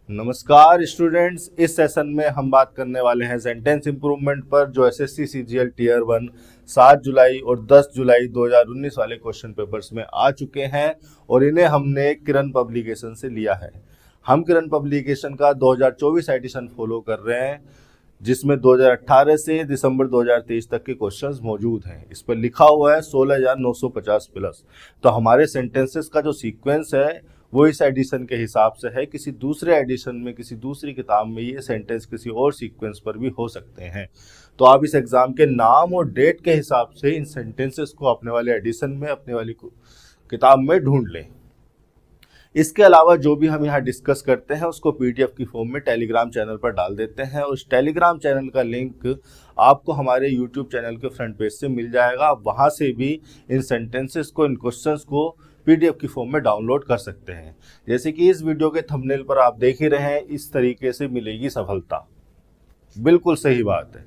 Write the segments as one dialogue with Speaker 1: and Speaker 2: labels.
Speaker 1: नमस्कार स्टूडेंट्स, इस सेशन में हम बात करने वाले हैं सेंटेंस इंप्रूवमेंट पर, जो एसएससी सीजीएल टीयर 1 7 जुलाई और 10 जुलाई 2019 वाले क्वेश्चन पेपर्स में आ चुके हैं और इन्हें हमने किरण पब्लिकेशन से लिया है। हम किरण पब्लिकेशन का 2024 एडिशन फॉलो कर रहे हैं, जिसमें 2018 से दिसंबर 2023 तक के क्वेश्चंस मौजूद हैं। इस पर लिखा हुआ है 16,950 प्लस। तो हमारे सेंटेंसेस का जो सीक्वेंस है वो इस एडिशन के हिसाब से है। किसी दूसरे एडिशन में, किसी दूसरी किताब में ये सेंटेंस किसी और सीक्वेंस पर भी हो सकते हैं। तो आप इस एग्जाम के नाम और डेट के हिसाब से इन सेंटेंसेस को अपने वाले एडिशन में, अपने वाली किताब में ढूंढ लें। इसके अलावा जो भी हम यहाँ डिस्कस करते हैं उसको पीडीएफ की फॉर्म में टेलीग्राम चैनल पर डाल देते हैं, और उस टेलीग्राम चैनल का लिंक आपको हमारे यूट्यूब चैनल के फ्रंट पेज से मिल जाएगा। आप वहाँ से भी इन सेंटेंसेस को, इन क्वेश्चंस को पीडीएफ की फॉर्म में डाउनलोड कर सकते हैं। जैसे कि इस वीडियो के थंबनेल पर आप देख ही रहे हैं, इस तरीके से मिलेगी सफलता। बिल्कुल सही बात है।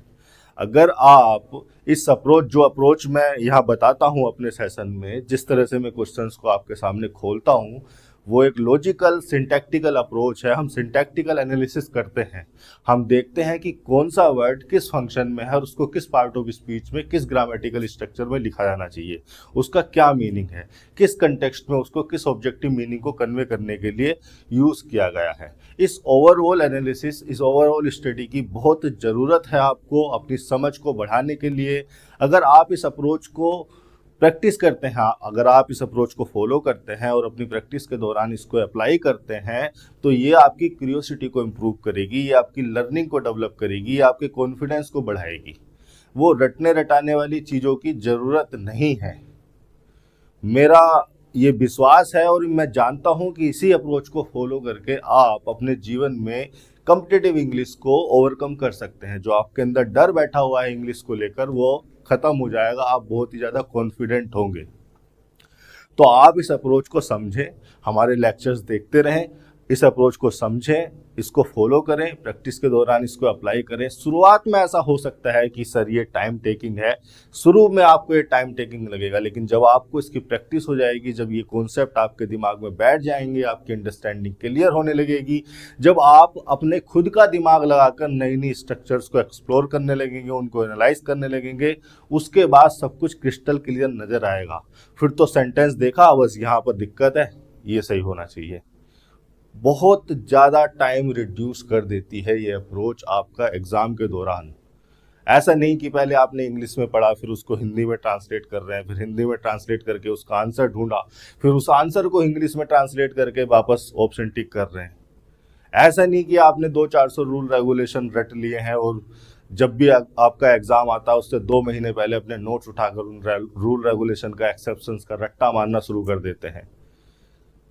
Speaker 1: अगर आप इस जो अप्रोच मैं यहाँ बताता हूँ अपने सेशन में, जिस तरह से मैं क्वेश्चंस को आपके सामने खोलता हूँ, वो एक लॉजिकल सिंटैक्टिकल अप्रोच है। हम सिंटैक्टिकल एनालिसिस करते हैं। हम देखते हैं कि कौन सा वर्ड किस फंक्शन में है और उसको किस पार्ट ऑफ स्पीच में, किस ग्रामेटिकल स्ट्रक्चर में लिखा जाना चाहिए, उसका क्या मीनिंग है, किस कंटेक्स्ट में उसको किस ऑब्जेक्टिव मीनिंग को कन्वे करने के लिए यूज़ किया गया है। इस ओवरऑल एनालिसिस, इस ओवरऑल स्टडी की बहुत ज़रूरत है आपको अपनी समझ को बढ़ाने के लिए। अगर आप इस अप्रोच को प्रैक्टिस करते हैं, अगर आप इस अप्रोच को फॉलो करते हैं और अपनी प्रैक्टिस के दौरान इसको अप्लाई करते हैं, तो ये आपकी क्यूरियोसिटी को इम्प्रूव करेगी, ये आपकी लर्निंग को डेवलप करेगी, ये आपके कॉन्फिडेंस को बढ़ाएगी। वो रटने रटाने वाली चीज़ों की ज़रूरत नहीं है, मेरा ये विश्वास है। और मैं जानता हूँ कि इसी अप्रोच को फॉलो करके आप अपने जीवन में कॉम्पिटिटिव इंग्लिश को ओवरकम कर सकते हैं। जो आपके अंदर डर बैठा हुआ है इंग्लिश को लेकर, वो खत्म हो जाएगा। आप बहुत ही ज़्यादा कॉन्फिडेंट होंगे। तो आप इस अप्रोच को समझें, हमारे लेक्चर्स देखते रहें, इस अप्रोच को समझें, इसको फॉलो करें, प्रैक्टिस के दौरान इसको अप्लाई करें। शुरुआत में ऐसा हो सकता है कि सर ये टाइम टेकिंग है, शुरू में आपको ये टाइम टेकिंग लगेगा, लेकिन जब आपको इसकी प्रैक्टिस हो जाएगी, जब ये कॉन्सेप्ट आपके दिमाग में बैठ जाएंगे, आपकी अंडरस्टैंडिंग क्लियर होने लगेगी, जब आप अपने खुद का दिमाग लगाकर नई नई स्ट्रक्चर्स को एक्सप्लोर करने लगेंगे, उनको एनालाइज करने लगेंगे, उसके बाद सब कुछ क्रिस्टल क्लियर नजर आएगा। फिर तो सेंटेंस देखा, बस यहाँ पर दिक्कत है, ये सही होना चाहिए। बहुत ज़्यादा टाइम रिड्यूस कर देती है ये अप्रोच आपका एग्ज़ाम के दौरान। ऐसा नहीं कि पहले आपने इंग्लिश में पढ़ा, फिर उसको हिंदी में ट्रांसलेट कर रहे हैं, फिर हिंदी में ट्रांसलेट करके उसका आंसर ढूंढा, फिर उस आंसर को इंग्लिश में ट्रांसलेट करके वापस ऑप्शन टिक कर रहे हैं। ऐसा नहीं कि आपने 200-400 रूल रेगुलेशन रट लिए हैं और जब भी आपका एग्ज़ाम आता है उससे 2 महीने पहले अपने नोट्स उठाकर उन रूल रेगुलेशन का, एक्सेप्शंस का रट्टा मारना शुरू कर देते हैं।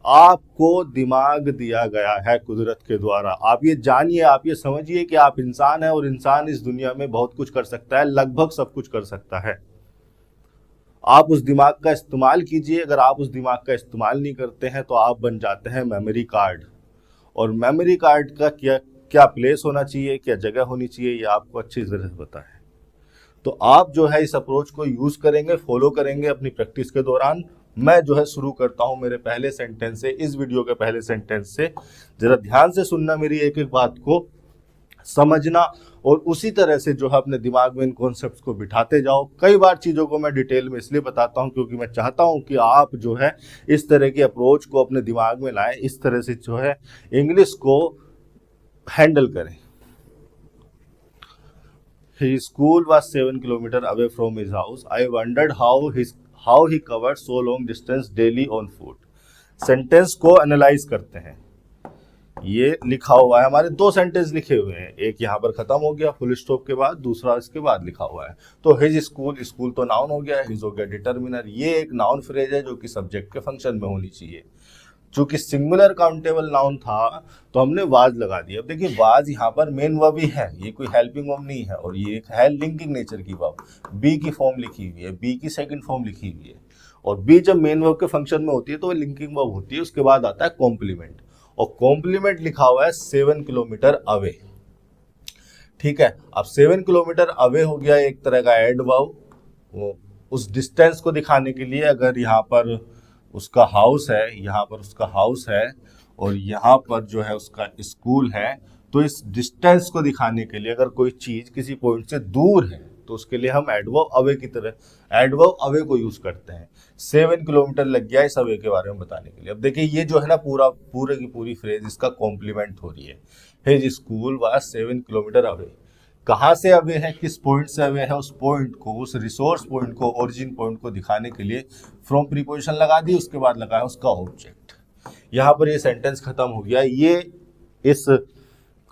Speaker 1: आपको दिमाग दिया गया है कुदरत के द्वारा। आप ये जानिए, आप ये समझिए कि आप इंसान हैं और इंसान इस दुनिया में बहुत कुछ कर सकता है, लगभग सब कुछ कर सकता है। आप उस दिमाग का इस्तेमाल कीजिए। अगर आप उस दिमाग का इस्तेमाल नहीं करते हैं तो आप बन जाते हैं मेमोरी कार्ड। और मेमोरी कार्ड का क्या क्या प्लेस होना चाहिए, क्या जगह होनी चाहिए, ये आपको अच्छी तरह से पता है। तो आप जो है इस अप्रोच को यूज़ करेंगे, फॉलो करेंगे अपनी प्रैक्टिस के दौरान। मैं जो है शुरू करता हूं मेरे पहले सेंटेंस से, इस वीडियो के पहले सेंटेंस से। जरा ध्यान से सुनना मेरी एक एक बात को, समझना, और उसी तरह से जो है अपने दिमाग में इन कॉन्सेप्ट्स को बिठाते जाओ। कई बार चीज़ों को मैं डिटेल में इसलिए बताता हूं क्योंकि मैं चाहता हूं कि आप जो है इस तरह की अप्रोच को अपने दिमाग में लाएं, इस तरह से जो है इंग्लिश को हैंडल करें। His school was 7 kilometers away from his house. I wondered how he covered so long distance daily on foot. Sentence को एनालाइज करते हैं। ये लिखा हुआ है, हमारे 2 सेंटेंस लिखे हुए हैं, एक यहाँ पर खत्म हो गया फुल स्टॉप के बाद, दूसरा इसके बाद लिखा हुआ है। तो हिज स्कूल, स्कूल तो नाउन हो गया, हिज हो गया डिटर्मिनर। ये एक नाउन फ्रेज है जो कि सब्जेक्ट के फंक्शन में होनी चाहिए। चूंकि सिंगुलर काउंटेबल नाउन था तो हमने वाज लगा दिया। अब देखिए, वाज यहाँ पर मेन वर्ब ही है, ये कोई हेल्पिंग वर्ब नहीं है, और ये है लिंकिंग नेचर की वर्ब। बी की फॉर्म लिखी हुई है, बी की सेकंड फॉर्म लिखी हुई है, और बी जब मेन वर्ब के फंक्शन में होती है तो वो लिंकिंग वर्ब होती है। उसके बाद आता है कॉम्प्लीमेंट, और कॉम्प्लीमेंट लिखा हुआ है 7 किलोमीटर अवे। ठीक है, अब 7 किलोमीटर अवे हो गया एक तरह का एड वर्ब, उस डिस्टेंस को दिखाने के लिए। अगर यहाँ पर उसका हाउस है, यहाँ पर उसका हाउस है, और यहाँ पर जो है उसका स्कूल है। तो इस डिस्टेंस को दिखाने के लिए अगर कोई चीज किसी पॉइंट से दूर है तो उसके लिए हम एडवर्ब अवे की तरह एडवर्ब अवे को यूज करते हैं। 7 किलोमीटर लग गया इस अवे के बारे में बताने के लिए। अब देखिए ये जो है ना पूरे की पूरी फ्रेज इसका कॉम्प्लीमेंट हो रही है। His school was 7 kilometre away. कहाँ से अवे है, किस पॉइंट से अवे है, उस पॉइंट को, उस रिसोर्स पॉइंट को, ओरिजिन पॉइंट को दिखाने के लिए फ्रॉम प्रीपोजिशन लगा दी, उसके बाद लगाया उसका ऑब्जेक्ट। यहाँ पर ये सेंटेंस खत्म हो गया। ये इस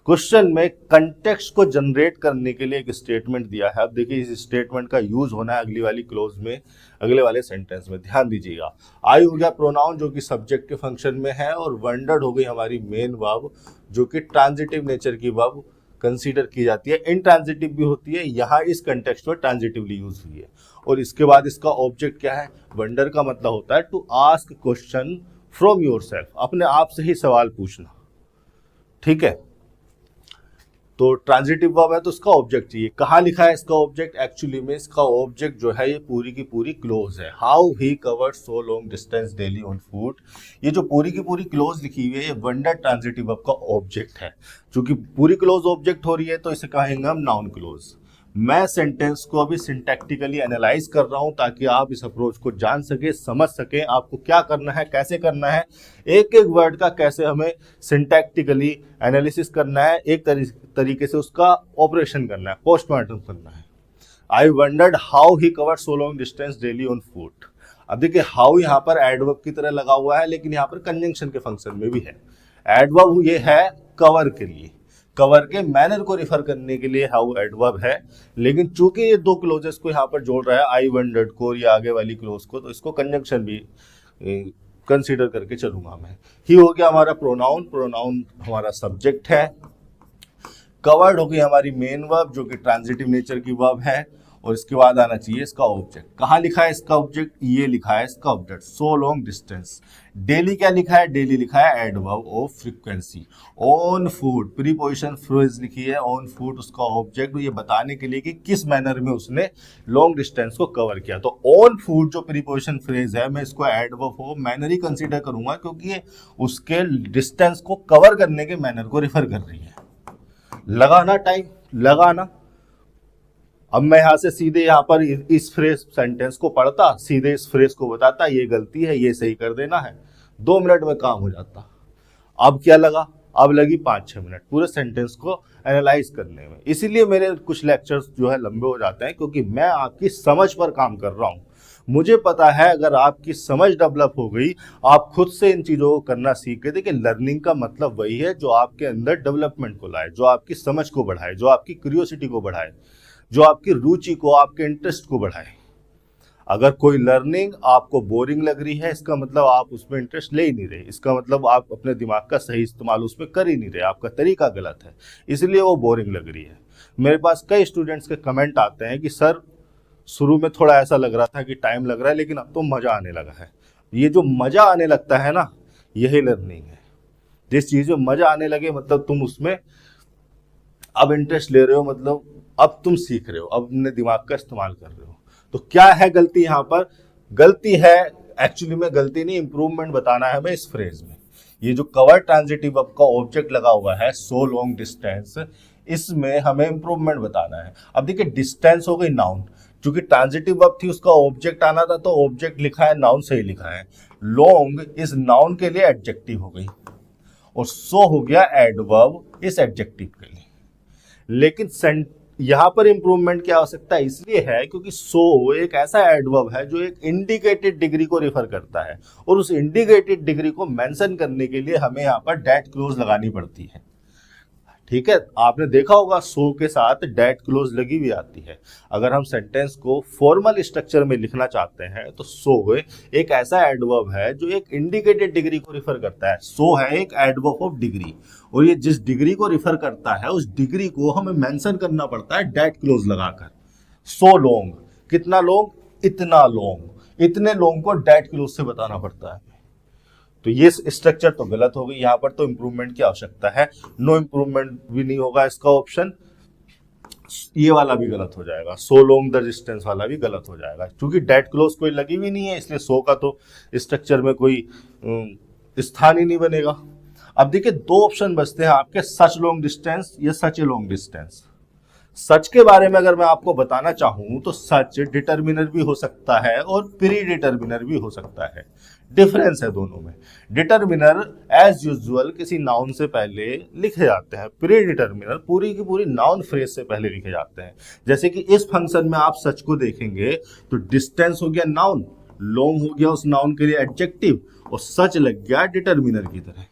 Speaker 1: क्वेश्चन में कंटेक्स्ट को जनरेट करने के लिए एक स्टेटमेंट दिया है। अब देखिए इस स्टेटमेंट का यूज होना है अगली वाली क्लोज में, अगले वाले सेंटेंस में। ध्यान दीजिएगा, आई हो गया प्रोनाउन जो कि सब्जेक्ट के फंक्शन में है, और वंडर्ड हो गई हमारी मेन वर्ब जो कि ट्रांजिटिव नेचर की वर्ब कंसीडर की जाती है। इनट्रांजिटिव भी होती है, यहाँ इस कंटेक्स्ट में ट्रांजिटिवली यूज हुई है। और इसके बाद इसका ऑब्जेक्ट क्या है, वंडर का मतलब होता है to ask question from yourself, अपने आप से ही सवाल पूछना। ठीक है, तो ट्रांजिटिव वर्ब है तो इसका ऑब्जेक्ट चाहिए। कहाँ लिखा है इसका ऑब्जेक्ट, एक्चुअली में इसका ऑब्जेक्ट जो है ये पूरी की पूरी क्लोज है। How he covered so long distance daily on foot, ये जो पूरी की पूरी क्लोज लिखी हुई है ये वंडर ट्रांजिटिव वर्ब का ऑब्जेक्ट है। चूंकि पूरी क्लोज ऑब्जेक्ट हो रही है तो इसे कहेंगे हम नाउन क्लोज। मैं सेंटेंस को अभी सिंटैक्टिकली एनालाइज कर रहा हूं ताकि आप इस अप्रोच को जान सके, समझ सके आपको क्या करना है, कैसे करना है, एक एक वर्ड का कैसे हमें सिंटैक्टिकली एनालिसिस करना है, एक तरीके से उसका ऑपरेशन करना है, पोस्टमार्टम करना है। आई wandered how he covered so long distance daily on foot. अब देखिए हाउ यहाँ पर एडवर्ब की तरह लगा हुआ है, लेकिन यहाँ पर कंजंक्शन के फंक्शन में भी है। एडवर्ब ये है कवर के लिए, कवर के मैनर को रिफर करने के लिए हाउ एडवर्ब है, लेकिन चूंकि ये दो क्लोजेस को यहाँ पर जोड़ रहा है, आई वंडर्ड को या आगे वाली क्लोज को, तो इसको कंजंक्शन भी कंसीडर करके चलूंगा मैं। ही हो गया हमारा प्रोनाउन, प्रोनाउन हमारा सब्जेक्ट है। कवर्ड हो गई हमारी मेन वर्ब जो कि ट्रांजिटिव नेचर की वर्ब है, और इसके बाद आना चाहिए इसका ऑब्जेक्ट। कहाँ लिखा है इसका ऑब्जेक्ट, ये लिखा है इसका object so long distance. Daily क्या लिखा है, डेली लिखा है adverb of frequency. On foot preposition phrase लिखी है, ऑन फुट उसका ऑब्जेक्ट, ये बताने के लिए कि किस मैनर में उसने लॉन्ग डिस्टेंस को कवर किया। तो ऑन फुट जो प्रीपोजिशन फ्रेज है मैं इसको adverb of manner he consider करूंगा, क्योंकि ये उसके डिस्टेंस को कवर करने के मैनर को रिफर कर रही है। लगाना टाइम लगाना। अब मैं यहां से सीधे यहां पर इस फ्रेज सेंटेंस को पढ़ता, सीधे इस फ्रेज को बताता ये गलती है, ये सही कर देना है, 2 मिनट में काम हो जाता। अब क्या लगा, अब लगी 5-6 मिनट पूरे सेंटेंस को एनालाइज करने में। इसीलिए मेरे कुछ लेक्चर्स जो है लंबे हो जाते हैं, क्योंकि मैं आपकी समझ पर काम कर रहा हूं। मुझे पता है अगर आपकी समझ डेवलप हो गई, आप खुद से इन चीजों को करना सीख गए। देखिए लर्निंग का मतलब वही है जो आपके अंदर डेवलपमेंट को लाए, जो आपकी समझ को बढ़ाए, जो आपकी क्यूरियोसिटी को बढ़ाए, जो आपकी रुचि को, आपके इंटरेस्ट को बढ़ाए। अगर कोई लर्निंग आपको बोरिंग लग रही है, इसका मतलब आप उसमें इंटरेस्ट ले ही नहीं रहे, इसका मतलब आप अपने दिमाग का सही इस्तेमाल उसमें कर ही नहीं रहे, आपका तरीका गलत है, इसलिए वो बोरिंग लग रही है। मेरे पास कई स्टूडेंट्स के कमेंट आते हैं कि सर शुरू में थोड़ा ऐसा लग रहा था कि टाइम लग रहा है, लेकिन अब तो मजा आने लगा है। ये जो मजा आने लगता है ना, यही लर्निंग है। जिस चीज में मजा आने लगे मतलब तुम उसमें अब इंटरेस्ट ले रहे हो, मतलब अब तुम सीख रहे हो, अब अपने दिमाग का इस्तेमाल कर रहे हो। तो क्या है गलती यहाँ पर, गलती है एक्चुअली में, गलती नहीं, इंप्रूवमेंट बताना है हमें इस फ्रेज में। ये जो कवर ट्रांजिटिव वर्ब का ऑब्जेक्ट लगा हुआ है सो लॉन्ग डिस्टेंस, इसमें हमें इंप्रूवमेंट बताना है। अब देखिए डिस्टेंस हो गई नाउन, क्योंकि ट्रांजिटिव वर्ब थी उसका ऑब्जेक्ट आना था, तो ऑब्जेक्ट लिखा है, नाउन सही लिखा है। लॉन्ग इस नाउन के लिए एडजेक्टिव हो गई, और सो हो गया एडवर्ब इस एडजेक्टिव के लिए। लेकिन यहां पर इंप्रूवमेंट की आवश्यकता इसलिए है क्योंकि सो एक ऐसा एडवर्ब है जो एक इंडिकेटेड डिग्री को रिफर करता है, और उस इंडिकेटेड डिग्री को मेंशन करने के लिए हमें यहां पर डेट क्लोज लगानी पड़ती है। ठीक है, आपने देखा होगा सो के साथ डेट क्लोज लगी हुई आती है। अगर हम सेंटेंस को फॉर्मल स्ट्रक्चर में लिखना चाहते हैं तो सो एक ऐसा एडवर्ब है जो एक इंडिकेटेड डिग्री को रिफर करता है। सो है एक एडवर्ब ऑफ डिग्री, और ये जिस डिग्री को रिफर करता है उस डिग्री को हमें मेंशन करना पड़ता है डेट क्लोज लगाकर। सो लॉन्ग, कितना लॉन्ग, इतना लॉन्ग, इतने लॉन्ग को डेट क्लोज से बताना पड़ता है। तो ये स्ट्रक्चर तो गलत हो गई, यहाँ पर तो इंप्रूवमेंट की आवश्यकता है। नो इंप्रूवमेंट भी नहीं होगा इसका ऑप्शन, ये वाला भी गलत हो जाएगा, सो लॉन्ग द डिस्टेंस वाला भी गलत हो जाएगा, क्योंकि डेट क्लोज कोई लगी हुई नहीं है, इसलिए सो का तो स्ट्रक्चर में कोई स्थान ही नहीं बनेगा। अब देखिए दो ऑप्शन बचते हैं आपके, सच लॉन्ग डिस्टेंस या सच ए लॉन्ग डिस्टेंस। सच के बारे में अगर मैं आपको बताना चाहूं तो सच डिटर्मिनर भी हो सकता है और प्री डिटर्मिनर भी हो सकता है। डिफरेंस है दोनों में। डिटर्मिनर एज यूजुअल किसी नाउन से पहले लिखे जाते हैं, प्री डिटर्मिनर पूरी की पूरी नाउन फ्रेज से पहले लिखे जाते हैं। जैसे कि इस फंक्शन में आप सच को देखेंगे तो डिस्टेंस हो गया नाउन, लॉन्ग हो गया उस नाउन के लिए एडजेक्टिव, और सच लग गया डिटर्मिनर की तरह।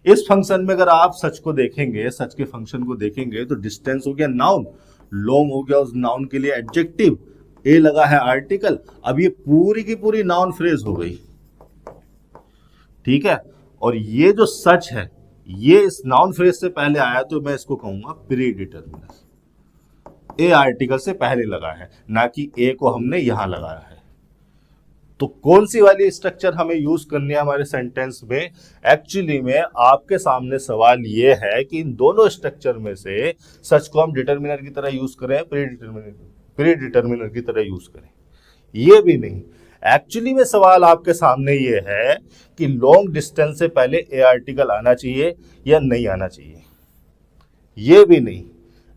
Speaker 1: इस फंक्शन में अगर आप सच को देखेंगे, सच के फंक्शन को देखेंगे तो डिस्टेंस हो गया नाउन, लॉन्ग हो गया उस नाउन के लिए एडजेक्टिव, ए लगा है आर्टिकल। अब ये पूरी की पूरी नाउन फ्रेज हो गई, ठीक है। और ये जो सच है ये इस नाउन फ्रेज से पहले आया तो मैं इसको कहूंगा प्री डिटर्मिनर। ए आर्टिकल से पहले लगा है, ना कि ए को हमने यहां लगाया है। तो कौन सी वाली स्ट्रक्चर हमें यूज करनी है हमारे सेंटेंस में? एक्चुअली में आपके सामने सवाल ये है कि इन दोनों स्ट्रक्चर में से सच को हम डिटर्मिनर की तरह यूज करें, प्री डिटर्मिनर की तरह यूज करें। ये भी नहीं, एक्चुअली में सवाल आपके सामने ये है कि लॉन्ग डिस्टेंस से पहले ए आर्टिकल आना चाहिए या नहीं आना चाहिए। ये भी नहीं,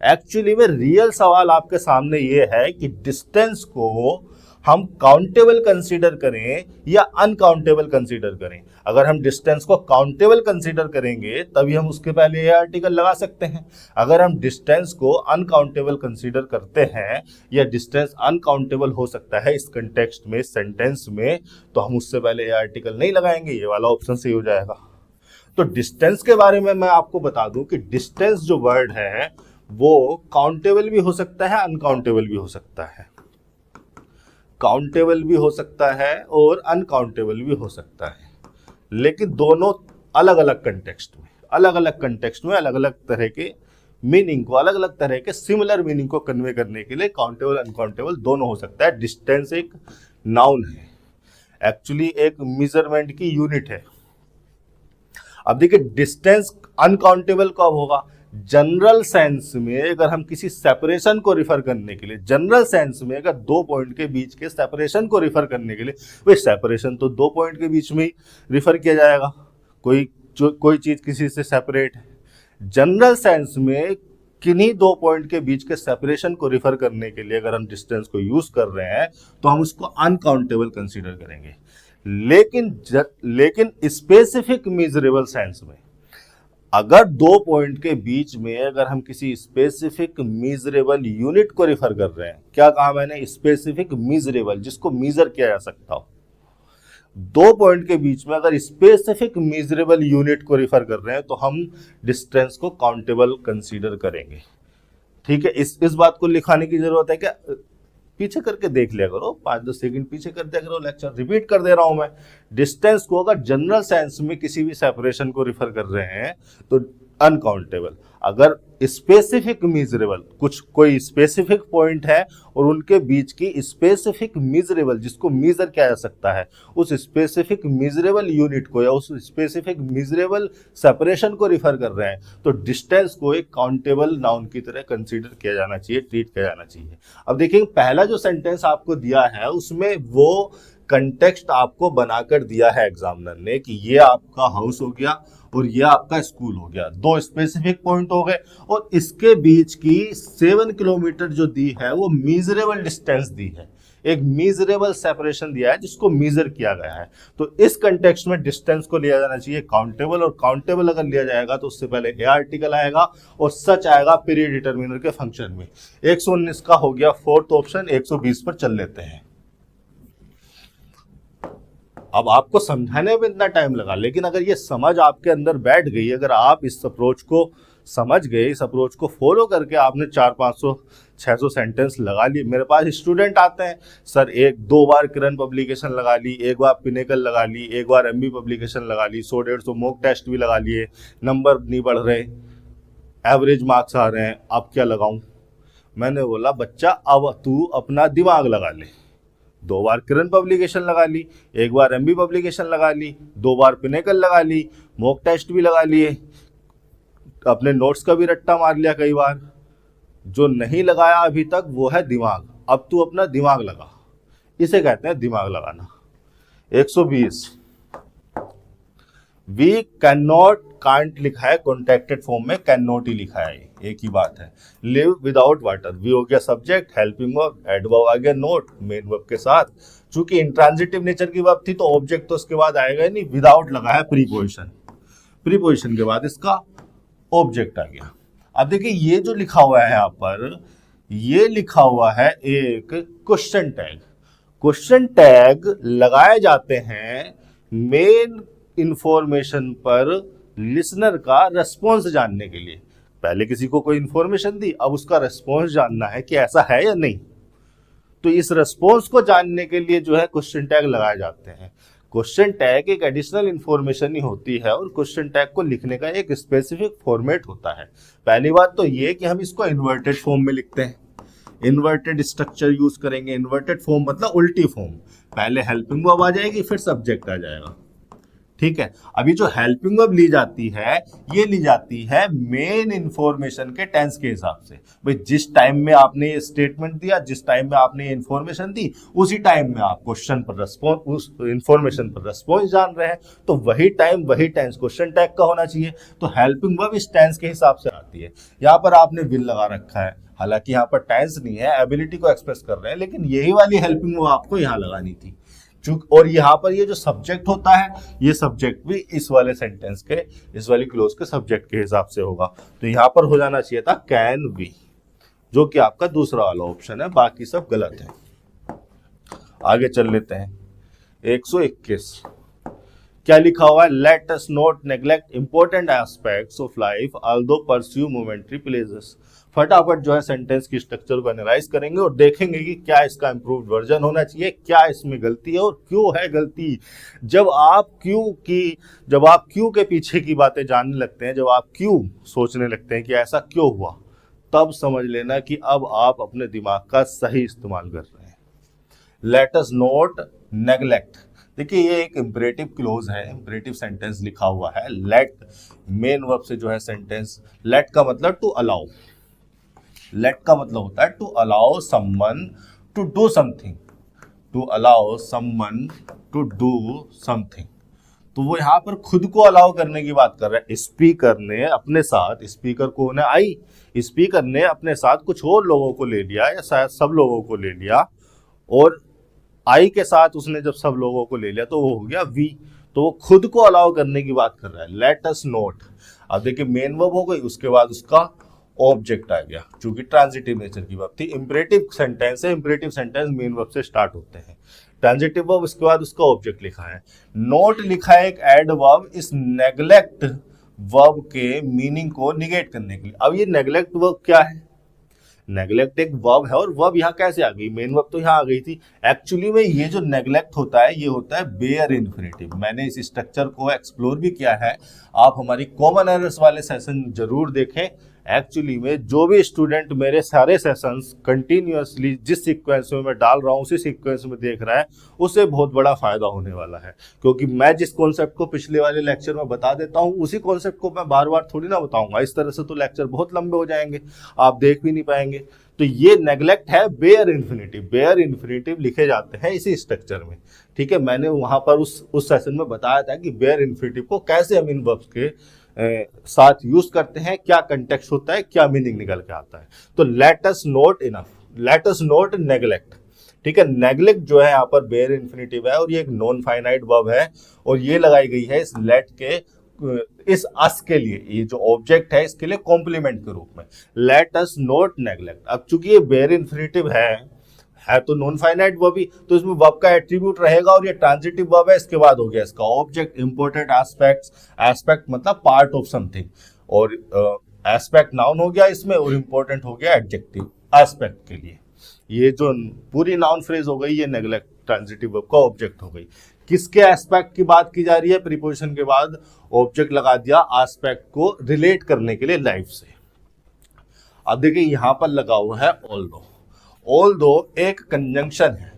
Speaker 1: एक्चुअली में रियल सवाल आपके सामने ये है कि डिस्टेंस को हम काउंटेबल कंसीडर करें या अनकाउंटेबल कंसीडर करें। अगर हम डिस्टेंस को काउंटेबल कंसीडर करेंगे तभी हम उसके पहले ये आर्टिकल लगा सकते हैं। अगर हम डिस्टेंस को अनकाउंटेबल कंसीडर करते हैं या डिस्टेंस अनकाउंटेबल हो सकता है इस कंटेक्स्ट में, सेंटेंस में, तो हम उससे पहले ये आर्टिकल नहीं लगाएंगे। ये वाला ऑप्शन सही हो जाएगा। तो डिस्टेंस के बारे में मैं आपको बता दूं कि डिस्टेंस जो वर्ड है वो काउंटेबल भी हो सकता है, अनकाउंटेबल भी हो सकता है। काउंटेबल भी हो सकता है और अनकाउंटेबल भी हो सकता है, लेकिन दोनों अलग अलग कंटेक्स्ट में, अलग अलग तरह के मीनिंग को, अलग अलग तरह के सिमिलर मीनिंग को कन्वे करने के लिए काउंटेबल अनकाउंटेबल दोनों हो सकता है। डिस्टेंस एक नाउन है, एक्चुअली एक मेजरमेंट की यूनिट है। अब देखिए डिस्टेंस अनकाउंटेबल कब होगा? जनरल सेंस में अगर हम किसी सेपरेशन को रिफर करने के लिए, जनरल सेंस में अगर दो पॉइंट के बीच के सेपरेशन को रिफर करने के लिए, भाई सेपरेशन तो दो पॉइंट के बीच में ही रिफर किया जाएगा। कोई चीज किसी से सेपरेट है, जनरल सेंस में किन्हीं दो पॉइंट के बीच के सेपरेशन को रिफर करने के लिए अगर हम डिस्टेंस को यूज कर रहे हैं तो हम उसको अनकाउंटेबल कंसीडर करेंगे। लेकिन स्पेसिफिक मेजरेबल सेंस में अगर दो पॉइंट के बीच में अगर हम किसी स्पेसिफिक मेजरेबल यूनिट को रिफर कर रहे हैं, क्या कहा मैंने? स्पेसिफिक मेजरेबल, जिसको मेजर किया जा सकता हो। दो पॉइंट के बीच में अगर स्पेसिफिक मेजरेबल यूनिट को रिफर कर रहे हैं तो हम डिस्टेंस को काउंटेबल कंसीडर करेंगे। ठीक है, इस बात को लिखाने की जरूरत है क्या? पीछे करके देख लिया करो, 5-10 सेकंड पीछे कर दिया करो, लेक्चर रिपीट कर दे रहा हूं मैं। डिस्टेंस को अगर जनरल सेंस में किसी भी सेपरेशन को रिफर कर रहे हैं तो अनकाउंटेबल। अगर स्पेसिफिक मेजरेबल, कोई स्पेसिफिक पॉइंट है और उनके बीच की स्पेसिफिक मेजरेबल, जिसको मेजर किया जा सकता है, उस स्पेसिफिक मेजरेबल यूनिट को या उस स्पेसिफिक मेजरेबल सेपरेशन को रिफर कर रहे हैं तो डिस्टेंस को एक काउंटेबल नाउन की तरह कंसीडर किया जाना चाहिए, ट्रीट किया जाना चाहिए। अब देखिए पहला जो सेंटेंस आपको दिया है उसमें वो कंटेक्स्ट आपको बनाकर दिया है एग्जामिनर ने कि ये आपका हाउस हो गया और ये आपका स्कूल हो गया, दो स्पेसिफिक पॉइंट हो गए, और इसके बीच की 7 किलोमीटर जो दी है वो मीजरेबल डिस्टेंस दी है, एक मीजरेबल सेपरेशन दिया है जिसको मीजर किया गया है। तो इस कंटेक्स्ट में डिस्टेंस को लिया जाना चाहिए काउंटेबल, और काउंटेबल अगर लिया जाएगा तो उससे पहले ए आर्टिकल आएगा और सच आएगा प्री डिटर्मिनर के फंक्शन में। 119 का हो गया फोर्थ ऑप्शन। 120 पर चल लेते हैं। अब आपको समझाने में इतना टाइम लगा, लेकिन अगर ये समझ आपके अंदर बैठ गई, अगर आप इस अप्रोच को समझ गए, इस अप्रोच को फॉलो करके आपने 400-500-600 सेंटेंस लगा लिए। मेरे पास स्टूडेंट आते हैं, सर 1-2 बार किरण पब्लिकेशन लगा ली, एक बार पिनेकल लगा ली, एक बार एमबी पब्लिकेशन लगा ली, 100-150 मॉक टेस्ट भी लगा लिए, नंबर नहीं बढ़ रहे, एवरेज मार्क्स आ रहे हैं, अब क्या लगाऊं? मैंने बोला बच्चा अब तू अपना दिमाग लगा ले। 2 बार किरण पब्लिकेशन लगा ली, एक बार एमबी पब्लिकेशन लगा ली, 2 बार पिनेकल लगा ली, मॉक टेस्ट भी लगा लिए, अपने नोट्स का भी रट्टा मार लिया कई बार। जो नहीं लगाया अभी तक वो है दिमाग। अब तू अपना दिमाग लगा, इसे कहते हैं दिमाग लगाना। 120 वी कैन नॉट, कांट लिखा है कॉन्ट्रैक्टेड फॉर्म में, कैन नॉट ही लिखा है, एक ही बात है। लिव विदाउट वाटर, वी हो गया सब्जेक्ट, हेल्पिंग वर्ब, एडवर्ब आ गया नोट मेन वर्ब के साथ। चूंकि इंट्रांजिटिव नेचर की वर्ब थी तो ऑब्जेक्ट तो उसके बाद आएगा ही नहीं, विदाउट लगा है प्रीपोजिशन, प्रीपोजिशन के बाद इसका ऑब्जेक्ट आ गया। अब देखिए ये जो लिखा हुआ है यहाँ पर, ये लिखा हुआ है एक क्वेश्चन टैग। क्वेश्चन टैग लगाए जाते हैं मेन इंफॉर्मेशन पर लिसनर का रेस्पॉन्स जानने के लिए। पहले किसी को कोई इंफॉर्मेशन दी, अब उसका रेस्पॉन्स जानना है कि ऐसा है या नहीं, तो इस रेस्पॉन्स को जानने के लिए जो है क्वेश्चन टैग लगाए जाते हैं। क्वेश्चन टैग एक एडिशनल इंफॉर्मेशन ही होती है और क्वेश्चन टैग को लिखने का एक स्पेसिफिक फॉर्मेट होता है। पहली बात तो ये कि हम इसको इन्वर्टेड फॉर्म में लिखते हैं, इन्वर्टेड स्ट्रक्चर यूज करेंगे। इन्वर्टेड फॉर्म मतलब उल्टी फॉर्म, पहले हेल्पिंग वर्ब आ जाएगी फिर सब्जेक्ट आ जाएगा, ठीक है। अभी जो हेल्पिंग वर्ब ली जाती है, ये ली जाती है मेन इंफॉर्मेशन के टेंस के हिसाब से। भाई जिस टाइम में आपने ये स्टेटमेंट दिया, जिस टाइम में आपने ये इंफॉर्मेशन दी, उसी टाइम में आप क्वेश्चन पर रेस्पॉन्स, उस इंफॉर्मेशन पर रेस्पॉन्स जान रहे हैं, तो वही टाइम वही टेंस क्वेश्चन टैग का होना चाहिए। तो हेल्पिंग वर्ब इस टेंस के हिसाब से आती है। यहाँ पर आपने विल लगा रखा है, हालांकि यहाँ पर टेंस नहीं है, एबिलिटी को एक्सप्रेस कर रहे हैं, लेकिन यही वाली हेल्पिंग वर्ब आपको यहाँ लगानी थी। और यहाँ पर ये जो सब्जेक्ट होता है, ये सब्जेक्ट भी इस वाले सेंटेंस के, इस वाली क्लोज के सब्जेक्ट के हिसाब से होगा। तो यहाँ पर हो जाना चाहिए था कैन बी, जो कि आपका दूसरा वाला ऑप्शन है, बाकी सब गलत है। आगे चल लेते हैं 121। क्या लिखा हुआ है? Let us not neglect important aspects of life although pursue momentary pleasures. फटाफट जो है सेंटेंस की स्ट्रक्चर को एनालाइज करेंगे और देखेंगे कि क्या इसका इंप्रूव्ड वर्जन होना चाहिए, क्या इसमें गलती है और क्यों है गलती। जब आप क्यों के पीछे की बातें जानने लगते हैं, जब आप क्यों सोचने लगते हैं कि ऐसा क्यों हुआ, तब समझ लेना कि अब आप अपने दिमाग का सही इस्तेमाल कर रहे हैं। लेट अस नॉट नेग्लेक्ट, देखिए ये एक इंपरेटिव क्लोज है, इंपरेटिव सेंटेंस लिखा हुआ है। लेट मेन वर्ब से जो है सेंटेंस, लेट का मतलब टू अलाउ, लेट का मतलब होता है to allow someone to do something, to allow someone to do something. तो वो यहाँ पर खुद को अलाउ करने की बात कर रहा है। स्पीकर ने अपने साथ, स्पीकर को होना आई, स्पीकर ने अपने साथ कुछ और लोगों को ले लिया या शायद सब लोगों को ले लिया, और आई के साथ उसने जब सब लोगों को ले लिया तो वो हो गया वी। तो वो खुद को अलाउ करने की बात कर रहा है। लेट अस नॉट, अब देखिए मेन वर्ब हो गई, उसके बाद उसका ऑब्जेक्ट आ गया, क्योंकि ट्रांजिटिव नेचर की वर्ब थी। इंपरेटिव सेंटेंस है, इंपरेटिव सेंटेंस मेन वर्ब से स्टार्ट होते हैं। ट्रांजिटिव वर्ब, उसके बाद उसका ऑब्जेक्ट लिखा है। नॉट लिखा है एक एड वर्ब, इस नेग्लेक्ट वर्ब के मीनिंग को निगेट करने के लिए। अब ये नेग्लेक्ट वर्ब क्या है? नेग्लेक्ट एक वर्ब है, और वर्ब यहाँ कैसे आ गई? मेन वर्ब तो यहाँ आ गई थी। एक्चुअली में ये जो नेग्लेक्ट होता है, ये होता है बेयर इन्फिनिटिव। मैंने इस स्ट्रक्चर को एक्सप्लोर भी किया है, आप हमारी कॉमन एरर्स वाले सेशन जरूर देखें। एक्चुअली में जो भी स्टूडेंट मेरे सारे सेशंस कंटिन्यूअसली जिस सीक्वेंस में मैं डाल रहा हूँ उसी सीक्वेंस में देख रहा है, उसे बहुत बड़ा फायदा होने वाला है। क्योंकि मैं जिस कॉन्सेप्ट को पिछले वाले लेक्चर में बता देता हूँ, उसी कॉन्सेप्ट को मैं बार बार थोड़ी ना बताऊंगा। इस तरह से तो लेक्चर बहुत लंबे हो जाएंगे, आप देख भी नहीं पाएंगे। तो ये नेग्लेक्ट है बेयर इन्फिनिटिव। बेयर इन्फिनिटिव लिखे जाते हैं इसी स्ट्रक्चर में, ठीक है। मैंने वहां पर उस सेशन में बताया था कि बेयर इन्फिनिटिव को कैसे हम इन वर्ब्स के साथ यूज करते हैं, क्या कंटेक्स्ट होता है, क्या मीनिंग निकल के आता है। तो let us not enough, let us not neglect, ठीक है। नेग्लेक्ट जो है यहाँ पर बेयर इन्फिनिटिव है, और ये एक नॉन फाइनाइट वर्ब है, और ये लगाई गई है इस लेट के, इस अस के लिए, ये जो ऑब्जेक्ट है इसके लिए कॉम्प्लीमेंट के रूप में। Let us not neglect. अब चूंकि ये बेयर इन्फिनिटिव है तो नॉन फाइनाइट वर्ब भी, तो इसमें वर्ब का एट्रीब्यूट रहेगा, और ये ट्रांजिटिव वर्ब है। इसके बाद हो गया इसका ऑब्जेक्ट, इंपॉर्टेंट एस्पेक्ट्स, एस्पेक्ट मतलब पार्ट ऑफ समथिंग, और एस्पेक्ट नाउन हो गया इसमें, और इंपॉर्टेंट हो गया एडजेक्टिव एस्पेक्ट के लिए। ये जो पूरी नाउन फ्रेज हो गई, ये नेग्लेक्ट ट्रांजिटिव वर्ब का ऑब्जेक्ट हो गई। किसके एस्पेक्ट की बात की जा रही है? प्रीपोजिशन के बाद ऑब्जेक्ट लगा दिया एस्पेक्ट को रिलेट करने के लिए लाइफ से। अब देखिए यहां पर लगा हुआ है ऑल्दो। ऑल्दो एक कंजंक्शन है,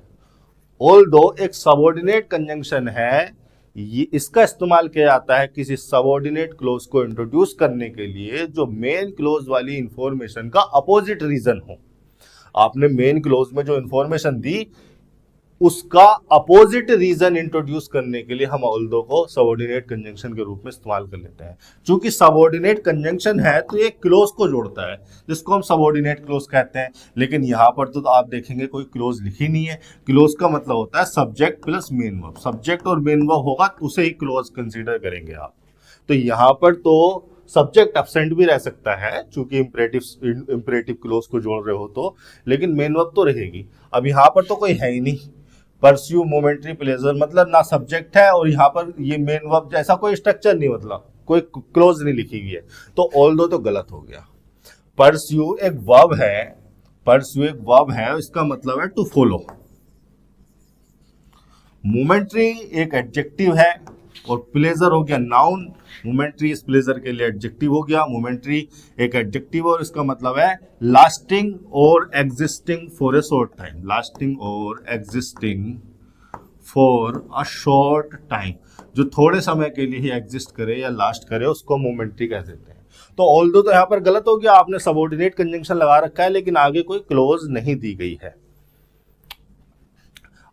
Speaker 1: ऑल्दो एक सबऑर्डिनेट कंजंक्शन है। ये इसका इस्तेमाल किया जाता है किसी सबऑर्डिनेट क्लोज को इंट्रोड्यूस करने के लिए जो मेन क्लोज वाली इंफॉर्मेशन का अपोजिट रीजन हो। आपने मेन क्लोज में जो इंफॉर्मेशन दी, उसका अपोजिट रीजन इंट्रोड्यूस करने के लिए हम ऑल्दो को सबऑर्डिनेट कंजंक्शन के रूप में इस्तेमाल कर लेते हैं। चूंकि सबऑर्डिनेट कंजंक्शन है तो ये क्लोज को जोड़ता है, जिसको हम सबऑर्डिनेट क्लोज कहते हैं। लेकिन यहां पर तो आप देखेंगे कोई क्लोज लिखी नहीं है। क्लोज का मतलब होता है subject plus main verb, subject और मेन वर्ब होगा तो उसे ही क्लोज कंसीडर करेंगे आप। तो यहां पर तो सब्जेक्ट एब्सेंट भी रह सकता है चूंकि इंपरेटिव क्लोज को जोड़ रहे हो तो, लेकिन मेन वर्ब तो रहेगी। अब यहां पर तो कोई है ही नहीं, परस्यू मोमेंट्री प्लेजर मतलब ना सब्जेक्ट है और यहाँ पर ये मेन वर्ब जैसा कोई स्ट्रक्चर नहीं, मतलब कोई क्लोज नहीं लिखी हुई है, तो ऑल्दो तो गलत हो गया। परस्यू एक वर्ब है, परस्यू एक वर्ब है, इसका मतलब है टू फॉलो। मोमेंट्री एक एडजेक्टिव है और प्लेजर हो गया नाउन। मोमेंट्री इस प्लेजर के लिए एडजेक्टिव हो गया। मोमेंट्री एक एडजेक्टिव और इसका मतलब है लास्टिंग और existing for a short time, lasting और existing for a short time, जो थोड़े समय के लिए ही एग्जिस्ट करे या लास्ट करे उसको मोमेंट्री कह देते हैं। तो ऑल्दो तो यहाँ पर गलत हो गया, आपने सबऑर्डिनेट कंजंक्शन लगा रखा है लेकिन आगे कोई क्लोज नहीं दी गई है।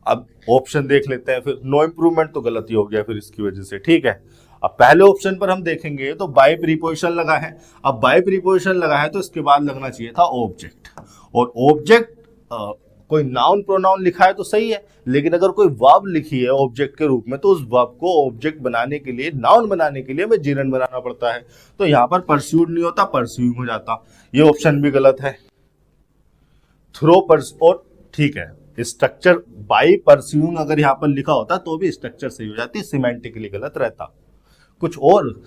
Speaker 1: अब ऑप्शन देख लेते हैं फिर। नो इंप्रूवमेंट तो गलत ही हो गया फिर इसकी वजह से, ठीक है। अब पहले ऑप्शन पर हम देखेंगे तो बाय प्रीपोजिशन लगा है। अब बाय प्रीपोजिशन लगा है तो इसके बाद लगना चाहिए था ऑब्जेक्ट, और ऑब्जेक्ट कोई नाउन प्रोनाउन लिखा है तो सही है, लेकिन अगर कोई वर्ब लिखी है ऑब्जेक्ट के रूप में तो उस वर्ब को ऑब्जेक्ट बनाने के लिए, नाउन बनाने के लिए हमें जीरन बनाना पड़ता है। तो यहाँ पर परस्यूड नहीं होता, परस्यूइंग हो जाता। ये ऑप्शन भी गलत है। थ्रो और ठीक है, स्ट्रक्चर बाय परस्यूइंग अगर यहाँ पर लिखा होता तो भी स्ट्रक्चर सही हो जाती, सिमेंटिकली गलत रहता। कुछ और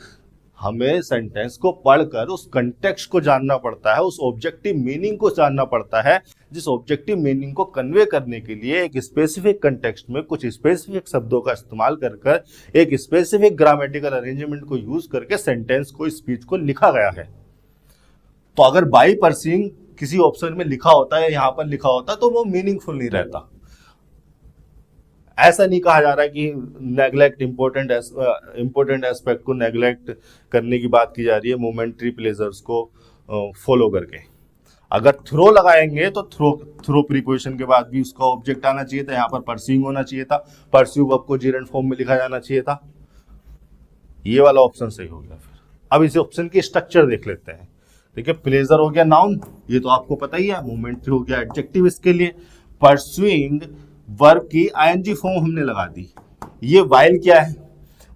Speaker 1: हमें सेंटेंस को पढ़कर उस कंटेक्स्ट को जानना पड़ता है, उस ऑब्जेक्टिव मीनिंग को जानना पड़ता है, जिस ऑब्जेक्टिव मीनिंग को कन्वे करने के लिए एक स्पेसिफिक कंटेक्स्ट में कुछ स्पेसिफिक शब्दों का इस्तेमाल कर एक स्पेसिफिक ग्रामेटिकल अरेंजमेंट को यूज करके सेंटेंस को, स्पीच को लिखा गया है। तो अगर बाय परस्यूइंग किसी ऑप्शन में लिखा होता है, यहां पर लिखा होता तो वो मीनिंगफुल नहीं रहता। ऐसा नहीं कहा जा रहा है कि नेग्लेक्ट इंपॉर्टेंट एस्पेक्ट को नेग्लेक्ट करने की बात की जा रही है मोमेंट्री प्लेजर्स को फॉलो करके। अगर थ्रो लगाएंगे तो थ्रो प्रीपोजिशन के बाद भी उसका ऑब्जेक्ट आना चाहिए था, यहाँ पर परस्यूइंग होना चाहिए था, परस्यू वर्ब को जीरेंट फॉर्म में लिखा जाना चाहिए था। ये वाला ऑप्शन सही हो गया। फिर अब इस ऑप्शन की स्ट्रक्चर देख लेते हैं। देखिए, प्लेजर हो गया नाउन, ये तो आपको पता ही है। मोमेंट्री हो गया एडजेक्टिव इसके लिए। परस्यूइंग वर्ब की आईएनजी फॉर्म हमने लगा दी। ये वाइल क्या है?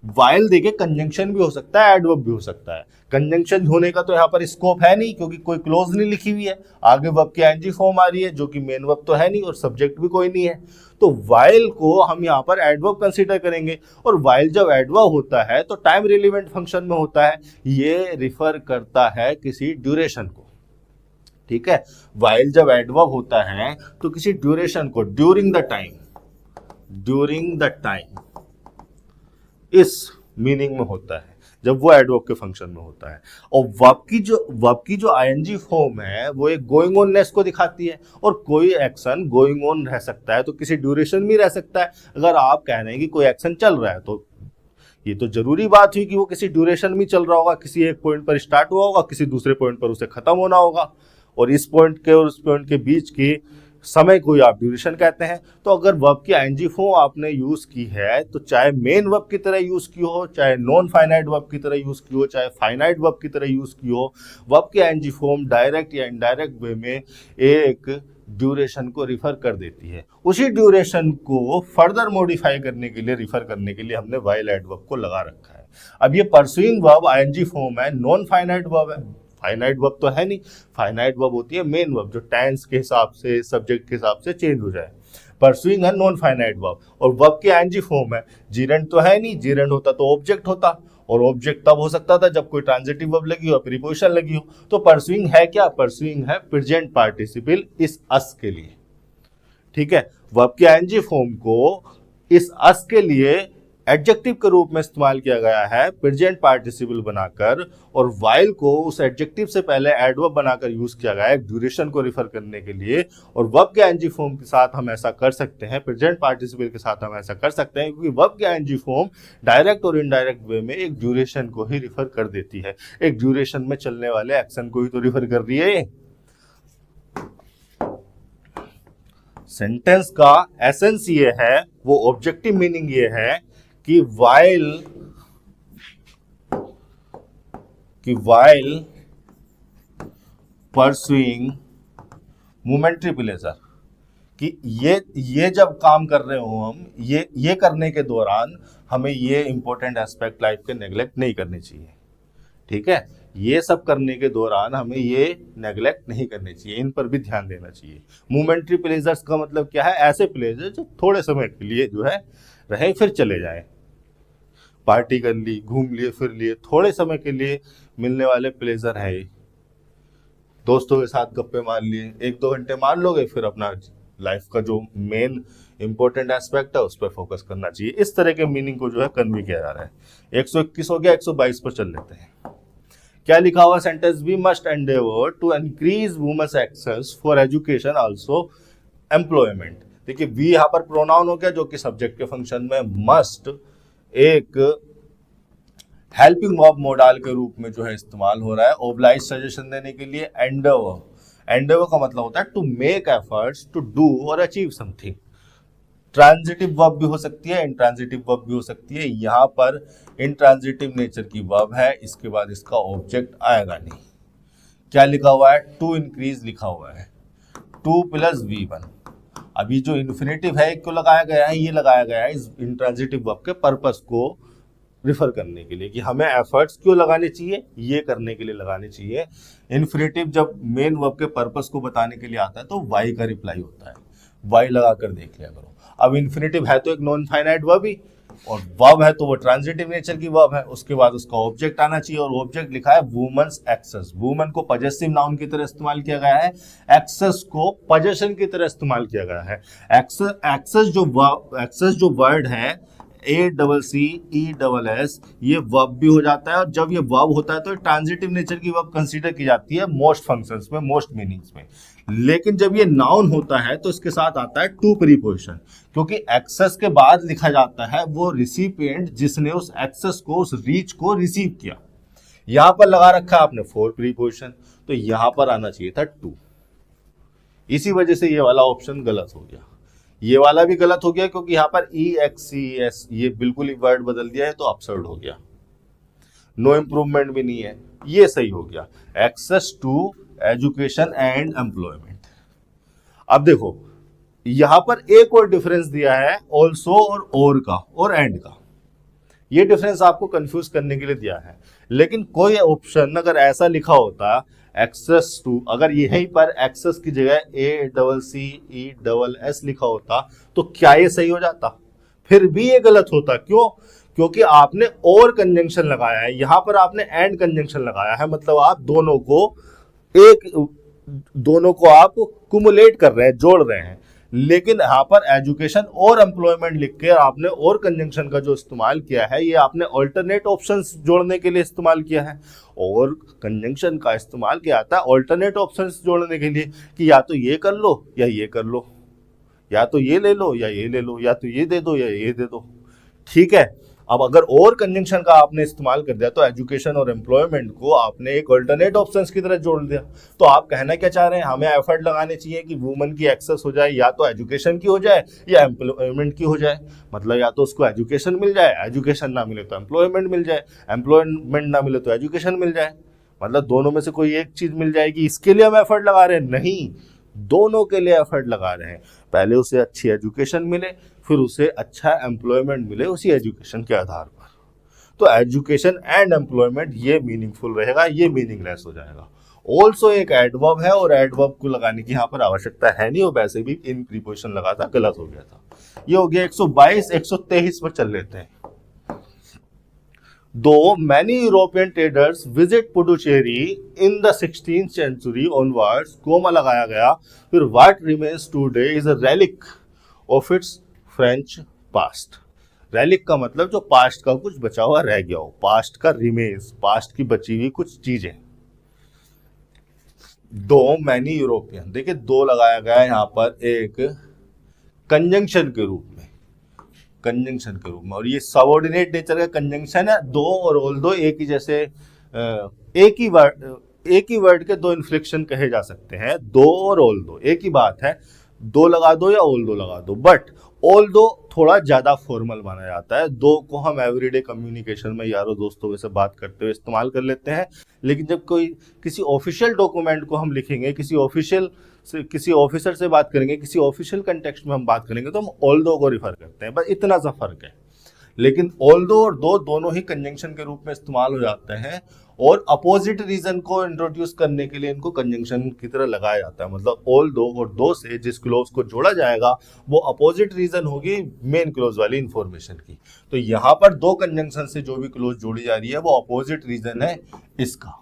Speaker 1: वाइल देखिए कंजंक्शन भी हो सकता है, एडवर्ब भी हो सकता है। कंजंक्शन होने का तो यहाँ पर स्कोप है नहीं क्योंकि कोई क्लोज नहीं लिखी हुई है। आगे वर्ब की आईएनजी फॉर्म आ रही है जो कि मेन वर्ब तो है नहीं और सब्जेक्ट भी कोई नहीं है, तो वाइल को हम यहाँ पर एडवर्ब कंसीडर करेंगे। और वाइल जब एडवर्ब होता है तो टाइम रिलेवेंट फंक्शन में होता है, ये रिफर करता है किसी ड्यूरेशन को, ठीक है। वाइल जब एडवर्ब होता है तो किसी ड्यूरेशन को, ड्यूरिंग द टाइम इस मीनिंग में होता है जब वो एडवर्ब के फंक्शन में होता है। और वर्ब की जो आईएनजी फॉर्म है वो एक गोइंग ऑननेस को दिखाती है, और कोई एक्शन गोइंग ऑन रह सकता है तो किसी ड्यूरेशन में रह सकता है। अगर आप कह रहे हैं कि कोई एक्शन चल रहा है तो ये तो जरूरी बात हुई कि वो किसी ड्यूरेशन में चल रहा होगा, किसी एक पॉइंट पर स्टार्ट हुआ होगा, किसी दूसरे पॉइंट पर उसे खत्म होना होगा, और इस पॉइंट के और उस पॉइंट के बीच की समय को आप ड्यूरेशन कहते हैं। तो अगर वर्ब की आईएनजी फॉर्म आपने यूज की है तो चाहे मेन वर्ब की तरह यूज की हो, चाहे नॉन फाइनाइट वर्ब की तरह यूज की हो, चाहे फाइनाइट वर्ब की तरह यूज की हो, वर्ब की आईएनजी फॉर्म डायरेक्ट या इनडायरेक्ट वे में एक ड्यूरेशन को रिफर कर देती है। उसी ड्यूरेशन को फर्दर मॉडिफाई करने के लिए, रिफर करने के लिए हमने वाइल एडवर्ब को लगा रखा है। अब ये परस्यूइंग वर्ब आईएनजी फॉर्म है, नॉन फाइनाइट वर्ब है। फाइनाइट वर्ब तो है नहीं, फाइनाइट वर्ब होती है मेन वर्ब जो टेंस के हिसाब से, सब्जेक्ट के हिसाब से चेंज हो जाए। परस्यूइंग है नॉन फाइनाइट वर्ब, और वर्ब की आईएनजी फॉर्म है। जीरेंट तो है नहीं, जीरेंट होता तो ऑब्जेक्ट होता, और ऑब्जेक्ट तब हो सकता था जब कोई ट्रांजिटिव वर्ब लगी हो, प्रीपोजिशन लगी हो। तो परस्यूइंग है क्या? परस्यूइंग है प्रेजेंट पार्टिसिपल इस अस के लिए, ठीक है। वर्ब की आईएनजी फॉर्म को इस अस के लिए एडजेक्टिव के रूप में इस्तेमाल किया गया है प्रेजेंट पार्टिसिपल बनाकर, और वाइल को उस एडजेक्टिव से पहले एडवर्ब बनाकर यूज किया गया है ड्यूरेशन को रिफर करने के लिए। और वर्ब के आईएनजी फॉर्म के साथ हम ऐसा कर सकते हैं, प्रेजेंट पार्टिसिपल के साथ हम ऐसा कर सकते हैं क्योंकि वर्ब की आईएनजी फॉर्म डायरेक्ट और इनडायरेक्ट वे में एक ड्यूरेशन को ही रिफर कर देती है, एक ड्यूरेशन में चलने वाले एक्शन को ही तो रिफर कर रही है। सेंटेंस का एसेंस ये है, वो ऑब्जेक्टिव मीनिंग ये है कि while परसुइंग मोमेंट्री प्लेजर, कि ये जब काम कर रहे हो हम, ये करने के दौरान हमें ये इंपॉर्टेंट एस्पेक्ट लाइफ के नेग्लेक्ट नहीं करनी चाहिए। ठीक है, ये सब करने के दौरान हमें ये नेग्लेक्ट नहीं करनी चाहिए, इन पर भी ध्यान देना चाहिए। मोमेंट्री प्लेजर्स का मतलब क्या है? ऐसे प्लेजर जो थोड़े समय के लिए जो है रहे फिर चले जाए, पार्टी कर ली, घूम लिए, फिर लिए, थोड़े समय के लिए मिलने वाले प्लेजर है। दोस्तों के साथ गप्पे मार लिए, 1-2 घंटे मार लोगे, फिर अपना लाइफ का जो मेन इंपॉर्टेंट एस्पेक्ट है उस पर फोकस करना चाहिए। इस तरह के मीनिंग को जो है कन्वे किया जा रहा है। 121 हो गया, 122 पर चल लेते हैं। क्या लिखा हुआ sentence? We must endeavour to increase women's access for education also employment. देखिए, वी यहाँ पर प्रोनाउन हो गया जो कि सब्जेक्ट के फंक्शन में मस्ट एक हेल्पिंग वर्ब मोडाल के रूप में जो है इस्तेमाल हो रहा है ओब्लाइज सजेशन देने के लिए। एंडेवर का मतलब होता है to make efforts to do और अचीव समथिंग। ट्रांजिटिव वर्ब भी हो सकती है, इंट्रांजिटिव वर्ब भी हो सकती है। यहाँ पर इंट्रांजिटिव नेचर की वर्ब है, इसके बाद इसका ऑब्जेक्ट आएगा नहीं। क्या लिखा हुआ है? टू इंक्रीज लिखा हुआ है, 2 + V1। अभी जो इन्फिनेटिव है क्यों लगाया गया है? ये लगाया गया है इस इंट्रांजिटिव वर्ब के पर्पस को रिफर करने के लिए कि हमें एफर्ट्स क्यों लगाने चाहिए, ये करने के लिए लगाने चाहिए। इन्फिनेटिव जब मेन वर्ब के पर्पस को बताने के लिए आता है तो वाई का रिप्लाई होता है, वाई लगा कर देख लिया करो। अब इन्फिनेटिव है तो एक नॉन फाइनाइट वर्ब ही, और वर्ब है तो वो ट्रांजिटिव नेचर की वर्ब है, उसके बाद उसका ऑब्जेक्ट आना चाहिए, और ऑब्जेक्ट लिखा है वुमेन्स एक्सेस। वुमेन को पजेसिव नाउन की तरह इस्तेमाल किया गया है, एक्सेस को पोजेशन की तरह इस्तेमाल किया गया है। एक्सेस जो वर्ड है ACCESS, ये वर्ब भी हो जाता है, और जब ये वर्ब होता है तो ट्रांजिटिव नेचर की वर्ब कंसीडर की जाती है मोस्ट फंक्शंस में, मोस्ट मीनिंग्स में। लेकिन जब ये नाउन होता है तो इसके साथ आता है टू प्रीपोजिशन, क्योंकि एक्सेस के बाद लिखा जाता है वो रिसिपिएंट जिसने उस एक्सेस को, उस रीच को रिसीव किया। यहां पर लगा रखा है आपने 4 प्रीपोजिशन, तो यहां पर आना चाहिए था 2। इसी वजह से ये वाला ऑप्शन गलत हो गया। ये वाला भी गलत हो गया क्योंकि यहाँ पर EXCS ये बिल्कुल ही वर्ड बदल दिया है तो अपसर्ड हो गया। नो इम्प्रूवमेंट भी नहीं है, ये सही हो गया, access to education and employment. अब देखो, यहां पर एक और डिफरेंस दिया है ऑल्सो और का और एंड का। ये डिफरेंस आपको कंफ्यूज करने के लिए दिया है, लेकिन कोई ऑप्शन अगर ऐसा लिखा होता एक्सेस टू, अगर यहीं पर एक्सेस की जगह ACCESS लिखा होता तो क्या ये सही हो जाता? फिर भी ये गलत होता। क्यों? क्योंकि आपने और कंजंक्शन लगाया है, यहां पर आपने एंड कंजंक्शन लगाया है, मतलब आप दोनों को आप कुमुलेट कर रहे हैं, जोड़ रहे हैं। लेकिन यहाँ पर एजुकेशन और एम्प्लॉयमेंट लिख के आपने और कंजंक्शन का जो इस्तेमाल किया है, ये आपने ऑल्टरनेट ऑप्शंस जोड़ने के लिए इस्तेमाल किया है। और कंजंक्शन का इस्तेमाल किया जाता है ऑल्टरनेट ऑप्शंस जोड़ने के लिए कि या तो ये कर लो या ये कर लो, या तो ये ले लो या ये ले लो, या तो ये दे दो या ये दे दो। ठीक है, अब अगर और कंजंक्शन का आपने इस्तेमाल कर दिया तो एजुकेशन और एम्प्लॉयमेंट को आपने एक अल्टरनेट ऑप्शंस की तरह जोड़ दिया। तो आप कहना क्या चाह रहे हैं? हमें एफर्ट लगाने चाहिए कि वुमन की एक्सेस हो जाए, या तो एजुकेशन की हो जाए या एम्प्लॉयमेंट की हो जाए। मतलब या तो उसको एजुकेशन मिल जाए, एजुकेशन ना मिले तो एम्प्लॉयमेंट मिल जाए, एम्प्लॉयमेंट ना मिले तो एजुकेशन मिल जाए। मतलब दोनों में से कोई एक चीज मिल जाएगी, इसके लिए हम एफर्ट लगा रहे हैं? नहीं, दोनों के लिए एफर्ट लगा रहे हैं। पहले उसे अच्छी एजुकेशन मिले, फिर उसे अच्छा एम्प्लॉयमेंट मिले उसी एजुकेशन के आधार पर। तो एजुकेशन एंड एम्प्लॉयमेंट ये मीनिंगफुल रहेगा, ये मीनिंगलेस हो जाएगा। ऑल्सो एक एडवर्ब है और एडवर्ब को लगाने की यहाँ पर आवश्यकता है नहीं, और वैसे भी इन प्रीपोजिशन लगा था, गलत हो गया था। ये हो गया 122। 123 पर चल लेते हैं। Though many European traders visit Puducherry in the 16th century onwards, comma लगाया गया, फिर what remains today is a relic of its French past। relic का मतलब जो पास्ट का कुछ बचा हुआ रह गया हो, पास्ट का रिमेन्स, पास्ट की बची हुई कुछ चीजें। Though many European, देखिए दो लगाया गया है यहाँ पर एक कंजंक्शन के रूप में, कंजंक्शन के रूप में, और ये सबऑर्डिनेट नेचर का कंजंक्शन है। दो और ऑल दो एक ही जैसे एक ही वर्ड के दो इन्फ्लेक्शन कहे जा सकते हैं। दो और ऑल दो एक ही बात है, दो लगा दो या ऑल दो लगा दो, बट ऑल दो थोड़ा ज्यादा फॉर्मल माना जाता है। दो को हम एवरीडे कम्युनिकेशन में यारों दोस्तों से बात करते हुए इस्तेमाल कर लेते हैं, लेकिन जब कोई किसी ऑफिशियल डॉक्यूमेंट को हम लिखेंगे, किसी ऑफिसर से बात करेंगे, किसी ऑफिशियल कंटेक्स्ट में हम बात करेंगे, तो हम ऑल दो को रिफर करते हैं। बस इतना सा फर्क है। लेकिन ऑल दो और दो दोनों ही कंजंक्शन के रूप में इस्तेमाल हो जाते हैं, और अपोजिट रीजन को इंट्रोड्यूस करने के लिए इनको कंजंक्शन की तरह लगाया जाता है। मतलब ऑल दो और दो से जिस क्लोज को जोड़ा जाएगा वो अपोजिट रीजन होगी मेन क्लोज वाली इंफॉर्मेशन की। तो यहाँ पर दो कंजंक्शन से जो भी क्लोज जोड़ी जा रही है वो अपोजिट रीजन है इसका।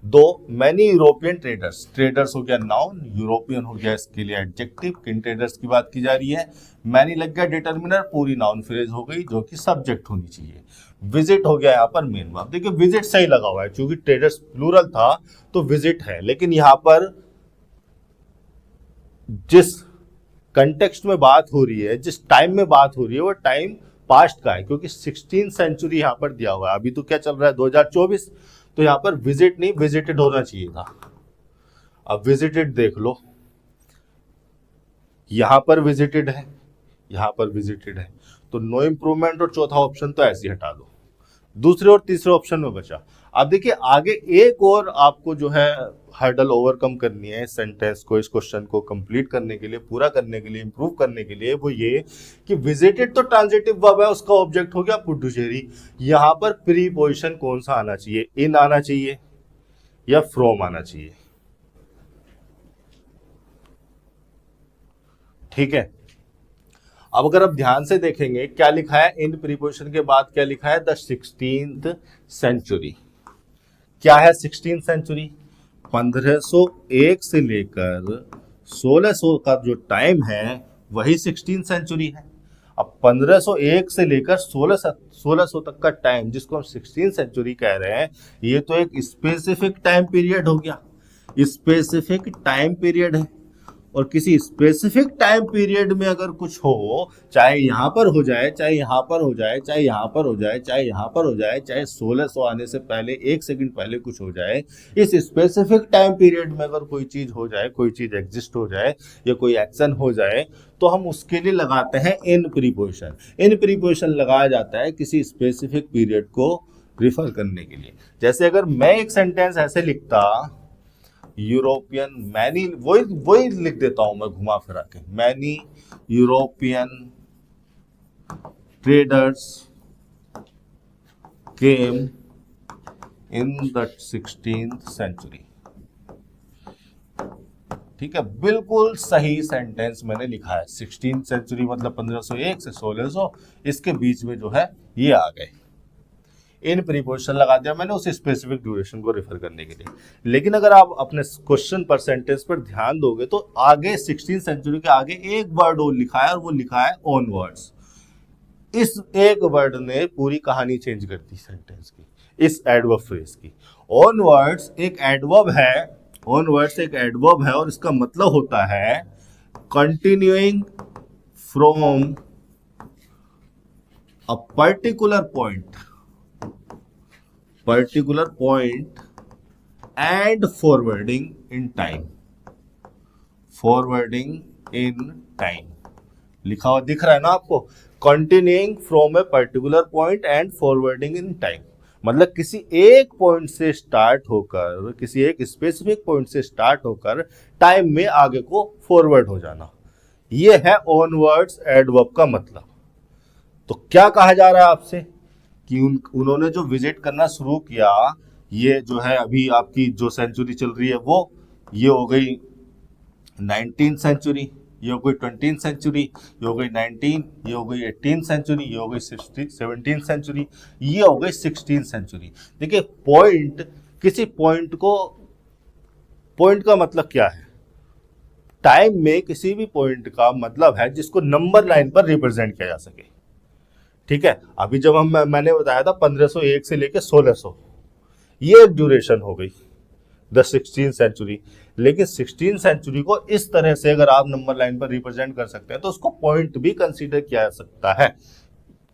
Speaker 1: दो मैनी यूरोपियन ट्रेडर्स, ट्रेडर्स हो गया नाउन, यूरोपियन हो गया इसके लिए एडजेक्टिव, किन ट्रेडर्स की बात की जा रही है। मैनी लग गया डिटर्मिनर, पूरी नाउन फ्रेज हो गई जो कि सब्जेक्ट होनी चाहिए। विजिट हो गया यहाँ पर मेन वर्ब। देखिए विजिट सही लगा हुआ है क्योंकि ट्रेडर्स प्लूरल था तो विजिट है, लेकिन यहाँ पर जिस कंटेक्स्ट में बात हो रही है, जिस टाइम में बात हो रही है, वो टाइम पास्ट का है क्योंकि 16th सेंचुरी यहाँ पर दिया हुआ है। अभी तो क्या चल रहा है 2024, तो यहाँ पर विजिट नहीं विजिटेड होना चाहिए था। अब विजिटेड देख लो, यहां पर विजिटेड है, यहां पर विजिटेड है, तो नो इंप्रूवमेंट और चौथा ऑप्शन तो ऐसे ही हटा दो। दूसरे और तीसरे ऑप्शन में बचा। अब देखिए आगे एक और आपको जो है हर्डल ओवरकम करनी है इस सेंटेंस को, इस क्वेश्चन को कंप्लीट करने के लिए, पूरा करने के लिए, इंप्रूव करने के लिए, वो ये कि विजिटेड तो ट्रांजिटिव वर्ब है, उसका ऑब्जेक्ट हो गया पुडुचेरी। यहां पर प्रीपोजिशन कौन सा आना चाहिए, इन आना चाहिए या फ्रॉम आना चाहिए। ठीक है, अब अगर आप ध्यान से देखेंगे क्या लिखा है इन प्रीपोजिशन के बाद, क्या लिखा है द 16th सेंचुरी। क्या है 16th सेंचुरी, 1501 से लेकर 1600 का जो टाइम है वही 16th सेंचुरी है। अब 1501 से लेकर 1600 तक का टाइम जिसको हम 16th सेंचुरी कह रहे हैं, ये तो एक स्पेसिफिक टाइम पीरियड हो गया, स्पेसिफिक टाइम पीरियड है। और किसी स्पेसिफिक टाइम पीरियड में अगर कुछ हो, चाहे यहां पर हो जाए, चाहे यहां पर हो जाए, चाहे यहां पर हो जाए, चाहे यहां पर हो जाए, चाहे 1600 आने से पहले 1 सेकंड पहले कुछ हो जाए, इस स्पेसिफिक टाइम पीरियड में अगर कोई चीज हो जाए, कोई चीज एग्जिस्ट हो जाए या कोई एक्शन हो जाए, तो हम उसके लिए लगाते हैं इन प्रीपोजिशन। इन प्रीपोजिशन लगाया जाता है किसी स्पेसिफिक पीरियड को रिफर करने के लिए। जैसे अगर मैं एक सेंटेंस ऐसे लिखता, यूरोपियन मैनी, वही लिख देता हूं मैं घुमा फिरा के, many European traders came in the 16th century. ठीक है, बिल्कुल सही सेंटेंस मैंने लिखा है। 16th सेंचुरी मतलब 1501 से 1600, इसके बीच में जो है ये आ गए। इन प्रीपोजिशन लगा दिया मैंने उस स्पेसिफिक ड्यूरेशन को रेफर करने के लिए। लेकिन अगर आप अपने क्वेश्चन पर सेंटेंस पर ध्यान दोगे तो आगे 16th सेंचुरी के आगे एक वर्ड और लिखा है और वो लिखा है ऑन वर्ड्स। इस एक वर्ड ने पूरी कहानी चेंज कर दी सेंटेंस की, इस एडवर्ब फ्रेज की। ऑन वर्ड्स एक एडवर्ब है, ऑन वर्ड्स एक एडवर्ब है और इसका मतलब होता है continuing from a particular point and forwarding in time. Forwarding in time लिखा हुआ दिख रहा है ना आपको, continuing from a particular point and forwarding in time. मतलब किसी एक पॉइंट से स्टार्ट होकर, किसी एक स्पेसिफिक पॉइंट से स्टार्ट होकर टाइम में आगे को फॉरवर्ड हो जाना, ये है ऑनवर्ड्स एडवर्ब का मतलब। तो क्या कहा जा रहा है आपसे कि उन्होंने जो विजिट करना शुरू किया, ये जो है अभी आपकी जो सेंचुरी चल रही है वो ये हो गई 19th सेंचुरी, ये हो गई 20th सेंचुरी, ये हो गई 19, ये हो गई 18th सेंचुरी, ये हो गई 17th सेंचुरी, ये हो गई 16th सेंचुरी। देखिए पॉइंट, किसी पॉइंट को, पॉइंट का मतलब क्या है, टाइम में किसी भी पॉइंट का मतलब है जिसको नंबर लाइन पर रिप्रेजेंट किया जा सके। ठीक है, अभी जब मैंने बताया था 1501 से लेकर 1600, ये एक ड्यूरेशन हो गई द 16th सेंचुरी। लेकिन 16th सेंचुरी को इस तरह से अगर आप नंबर लाइन पर रिप्रेजेंट कर सकते हैं तो उसको पॉइंट भी कंसीडर किया जा सकता है।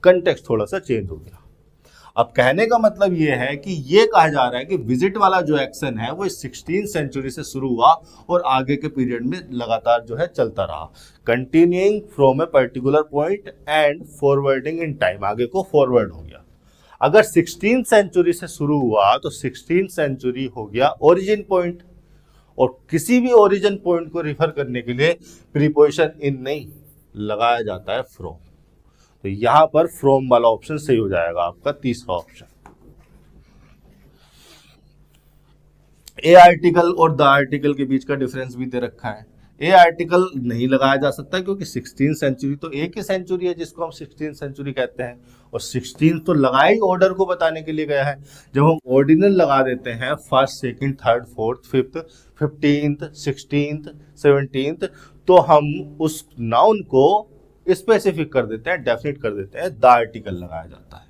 Speaker 1: कंटेक्स्ट थोड़ा सा चेंज हो गया। अब कहने का मतलब ये है कि ये कहा जा रहा है कि विजिट वाला जो एक्शन है वो 16th सेंचुरी से शुरू हुआ और आगे के पीरियड में लगातार जो है चलता रहा, continuing from a particular point and forwarding in time, आगे को फॉरवर्ड हो गया। अगर 16th सेंचुरी से शुरू हुआ तो 16th सेंचुरी हो गया ओरिजिन पॉइंट, और किसी भी ओरिजिन पॉइंट को रिफर करने के लिए प्रीपोजिशन इन नहीं लगाया जाता है फ्रॉम। तो यहां पर फ्रॉम वाला ऑप्शन सही हो जाएगा आपका तीसरा ऑप्शन। ए आर्टिकल और द आर्टिकल के बीच का डिफरेंस भी दे रखा है। ए आर्टिकल नहीं लगाया जा सकता क्योंकि 16th सेंचुरी तो एक ही सेंचुरी है जिसको हम 16th सेंचुरी कहते हैं, और 16th तो लगा ही ऑर्डर को बताने के लिए गया है। जब हम ऑर्डिनल लगा देते हैं first, second, third, fourth, fifth, 15th, 16th, 17th, तो हम उस नाउन को स्पेसिफिक कर देते हैं, डेफिनेट कर देते हैं, द आर्टिकल लगाया जाता है।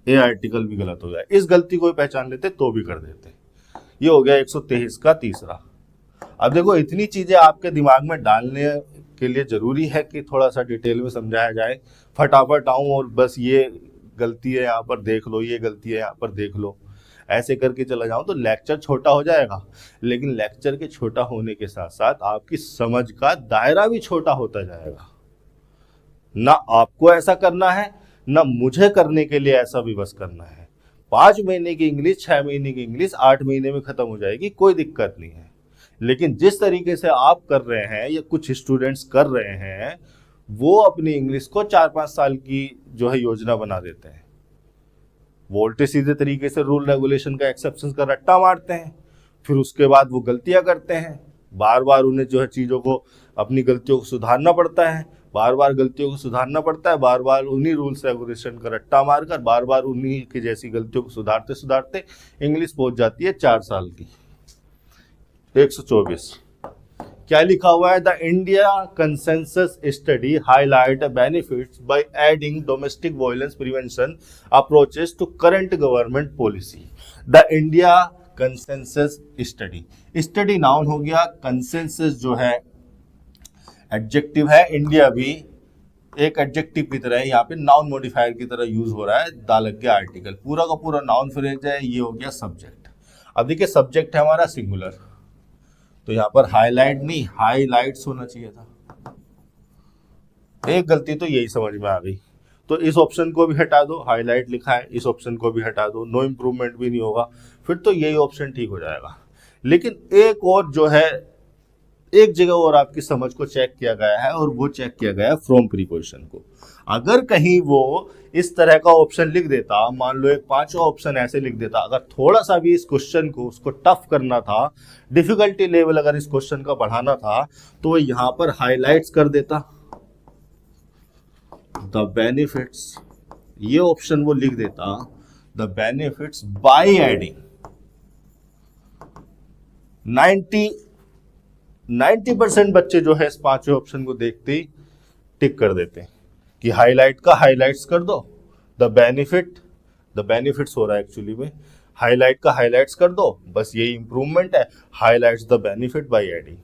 Speaker 1: ए आर्टिकल भी गलत हो जाए, इस गलती को पहचान लेते तो भी कर देते। ये हो गया 123 का तीसरा। अब देखो इतनी चीजें आपके दिमाग में डालने के लिए जरूरी है कि थोड़ा सा डिटेल में समझाया जाए। फटाफट आऊं और बस ये गलती है यहाँ पर देख लो, ये गलती है यहाँ पर देख लो, ऐसे करके चला जाऊं तो लेक्चर छोटा हो जाएगा। लेकिन लेक्चर के छोटा होने के साथ साथ आपकी समझ का दायरा भी छोटा होता जाएगा। ना आपको ऐसा करना है, ना मुझे करने के लिए ऐसा भी बस करना है। 5 महीने की इंग्लिश, 6 महीने की इंग्लिश 8 महीने में खत्म हो जाएगी, कोई दिक्कत नहीं है। लेकिन जिस तरीके से आप कर रहे हैं या कुछ स्टूडेंट्स कर रहे हैं, वो अपनी इंग्लिश को 4-5 साल की जो है योजना बना देते हैं। वो उल्टे सीधे तरीके से रूल रेगुलेशन का एक्सेप्शन का रट्टा मारते हैं, फिर उसके बाद वो गलतियां करते हैं। बार बार उन्हें जो है चीज़ों को, अपनी गलतियों को सुधारना पड़ता है, बार बार गलतियों को सुधारना पड़ता है, बार बार उन्हीं रूल्स रेगुलेशन का रट्टा मारकर बार बार उन्हीं की जैसी गलतियों को सुधारते सुधारते इंग्लिश पहुंच जाती है 4 साल की। 124 क्या लिखा हुआ है? The India consensus study highlight benefits by adding domestic violence prevention approaches to current government policy. The India consensus study, study noun हो गया, कंसेंसस जो है एडजेक्टिव है, इंडिया भी एक एडजेक्टिव की तरह है, यहाँ पे नाउन मॉडिफायर की तरह यूज हो रहा है, दा लग गया आर्टिकल, पूरा का पूरा नाउन फ्रेज है, ये हो गया सब्जेक्ट। अब देखिए सब्जेक्ट है हमारा सिंगुलर, तो यहाँ पर हाईलाइट नहीं हाईलाइट्स होना चाहिए था। एक गलती तो यही समझ में आ गई, तो इस ऑप्शन को भी हटा दो, हाईलाइट लिखा है, इस ऑप्शन को भी हटा दो, नो इम्प्रूवमेंट भी नहीं होगा, फिर तो यही ऑप्शन ठीक हो जाएगा। लेकिन एक और जो है, एक जगह और आपकी समझ को चेक किया गया है, और वो चेक किया गया है फ्रॉम प्रीपोजिशन को। अगर कहीं वो इस तरह का ऑप्शन लिख देता, मान लो एक 5वां ऑप्शन ऐसे लिख देता, अगर थोड़ा सा भी इस क्वेश्चन को उसको टफ करना था, डिफिकल्टी लेवल अगर इस क्वेश्चन का बढ़ाना था, तो वो यहां पर हाईलाइट्स कर देता द बेनिफिट्स, ये ऑप्शन वो लिख देता द बेनिफिट्स बाय एडिंग। 90% बच्चे जो है इस 5वें ऑप्शन को देखते ही टिक कर देते हैं कि हाईलाइट का हाईलाइट्स कर दो, द बेनिफिट्स हो रहा है एक्चुअली में, हाईलाइट का हाईलाइट्स कर दो, बस यही इंप्रूवमेंट है, highlights the benefit by adding.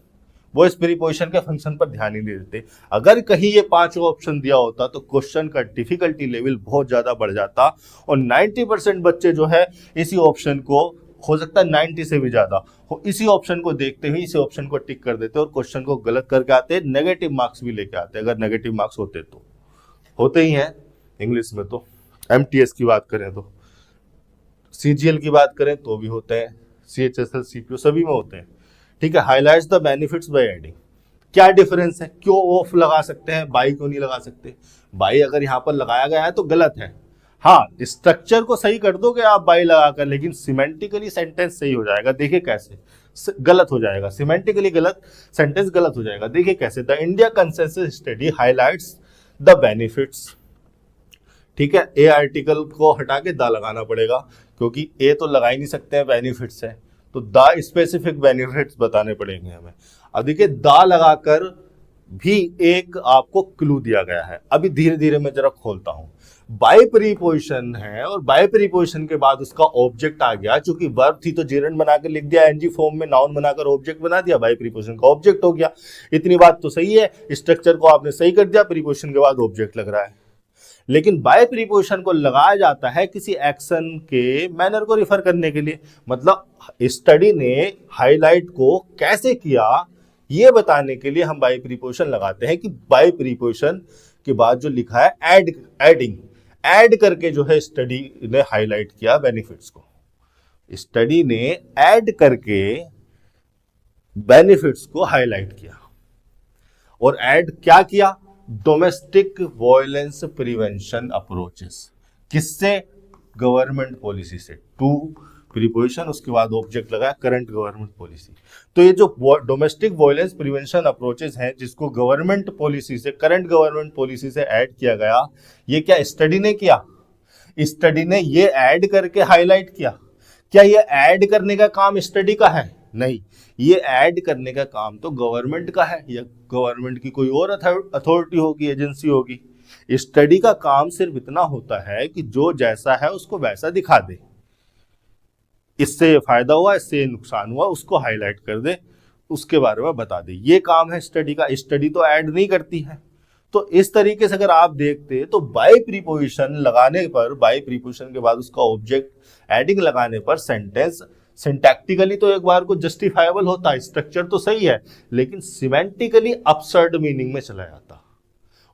Speaker 1: वो इस प्रीपोजिशन के फंक्शन पर ध्यान ही नहीं देते। अगर कहीं ये 5वां ऑप्शन दिया होता तो क्वेश्चन का डिफिकल्टी लेवल बहुत ज्यादा बढ़ जाता, और 90% बच्चे जो है इसी ऑप्शन को, हो सकता है 90 से भी ज्यादा, इसी ऑप्शन को देखते हुए इसी ऑप्शन को टिक कर देते और क्वेश्चन को गलत करके आते, नेगेटिव मार्क्स भी लेके आते। अगर नेगेटिव मार्क्स होते तो होते ही हैं इंग्लिश में, तो एमटीएस की बात करें तो, सीजीएल की बात करें तो भी होते हैं, सीएचएसएल सीपीओ सभी में होते हैं। ठीक है, highlights the benefits by adding. क्या डिफरेंस है, क्यों ऑफ लगा सकते हैं, बाई क्यों नहीं लगा सकते? बाई अगर यहाँ पर लगाया गया है तो गलत है, हाँ स्ट्रक्चर को सही कर दोगे आप बाई लगाकर, लेकिन सिमेंटिकली सेंटेंस सही हो जाएगा। देखिए कैसे गलत हो जाएगा, सिमेंटिकली गलत सेंटेंस गलत हो जाएगा। देखिए कैसे, the India consensus study highlights the benefits. ठीक है, ए आर्टिकल को हटा के द लगाना पड़ेगा, क्योंकि ए तो लगा ही नहीं सकते हैं, बेनिफिट्स है, तो द स्पेसिफिक बेनिफिट्स बताने पड़ेंगे हमें। अब देखिए द लगाकर भी एक आपको क्लू दिया गया है। अभी धीरे धीरे मैं जरा खोलता हूं। बाय प्रीपोजिशन है, और बाय प्रीपोजिशन के बाद उसका ऑब्जेक्ट आ गया, चूंकि वर्ब थी तो जेरेंड बनाकर लिख दिया, एनजी फॉर्म में नाउन बनाकर ऑब्जेक्ट बना दिया, बाय प्रीपोजिशन का ऑब्जेक्ट हो गया। इतनी बात तो सही है, स्ट्रक्चर को आपने सही कर दिया, प्रीपोजिशन के बाद ऑब्जेक्ट लग रहा है। लेकिन बाय प्रीपोजिशन को लगाया जाता है किसी एक्शन के मैनर को रिफर करने के लिए। मतलब स्टडी ने हाईलाइट को कैसे किया ये बताने के लिए हम बाय प्रीपोजिशन लगाते हैं कि बाय प्रीपोजिशन के बाद जो लिखा है एडिंग, ऐड करके जो है स्टडी ने हाईलाइट किया बेनिफिट्स को। स्टडी ने ऐड करके बेनिफिट्स को हाईलाइट किया। और ऐड क्या किया? Domestic violence prevention approaches. किससे? गवर्नमेंट पॉलिसी से। टू प्रीपोजिशन, उसके बाद ऑब्जेक्ट लगा करंट गवर्नमेंट पॉलिसी। तो ये जो डोमेस्टिक वायलेंस प्रिवेंशन अप्रोचेस हैं जिसको गवर्नमेंट पॉलिसी से, करंट गवर्नमेंट पॉलिसी से ऐड किया गया, ये क्या स्टडी ने किया? स्टडी ने ये ऐड करके हाईलाइट किया। क्या ये ऐड करने का काम स्टडी का है? नहीं, ये ऐड करने का काम तो गवर्नमेंट का है या गवर्नमेंट की कोई और अथॉरिटी होगी, एजेंसी होगी। स्टडी का काम सिर्फ इतना होता है कि जो जैसा है उसको वैसा दिखा दे, इससे फायदा हुआ, इससे नुकसान हुआ, उसको हाईलाइट कर दे, उसके बारे में बता दे। ये काम है स्टडी का। स्टडी तो ऐड नहीं करती है। तो इस तरीके से अगर आप देखते तो बाय प्रीपोजिशन लगाने पर, बाय प्रीपोजिशन के बाद उसका ऑब्जेक्ट एडिंग लगाने पर सेंटेंस सिंटैक्टिकली तो एक बार को जस्टिफाइबल होता है, स्ट्रक्चर तो सही है, लेकिन सिमेंटिकली अपसर्ड मीनिंग में चला जाता।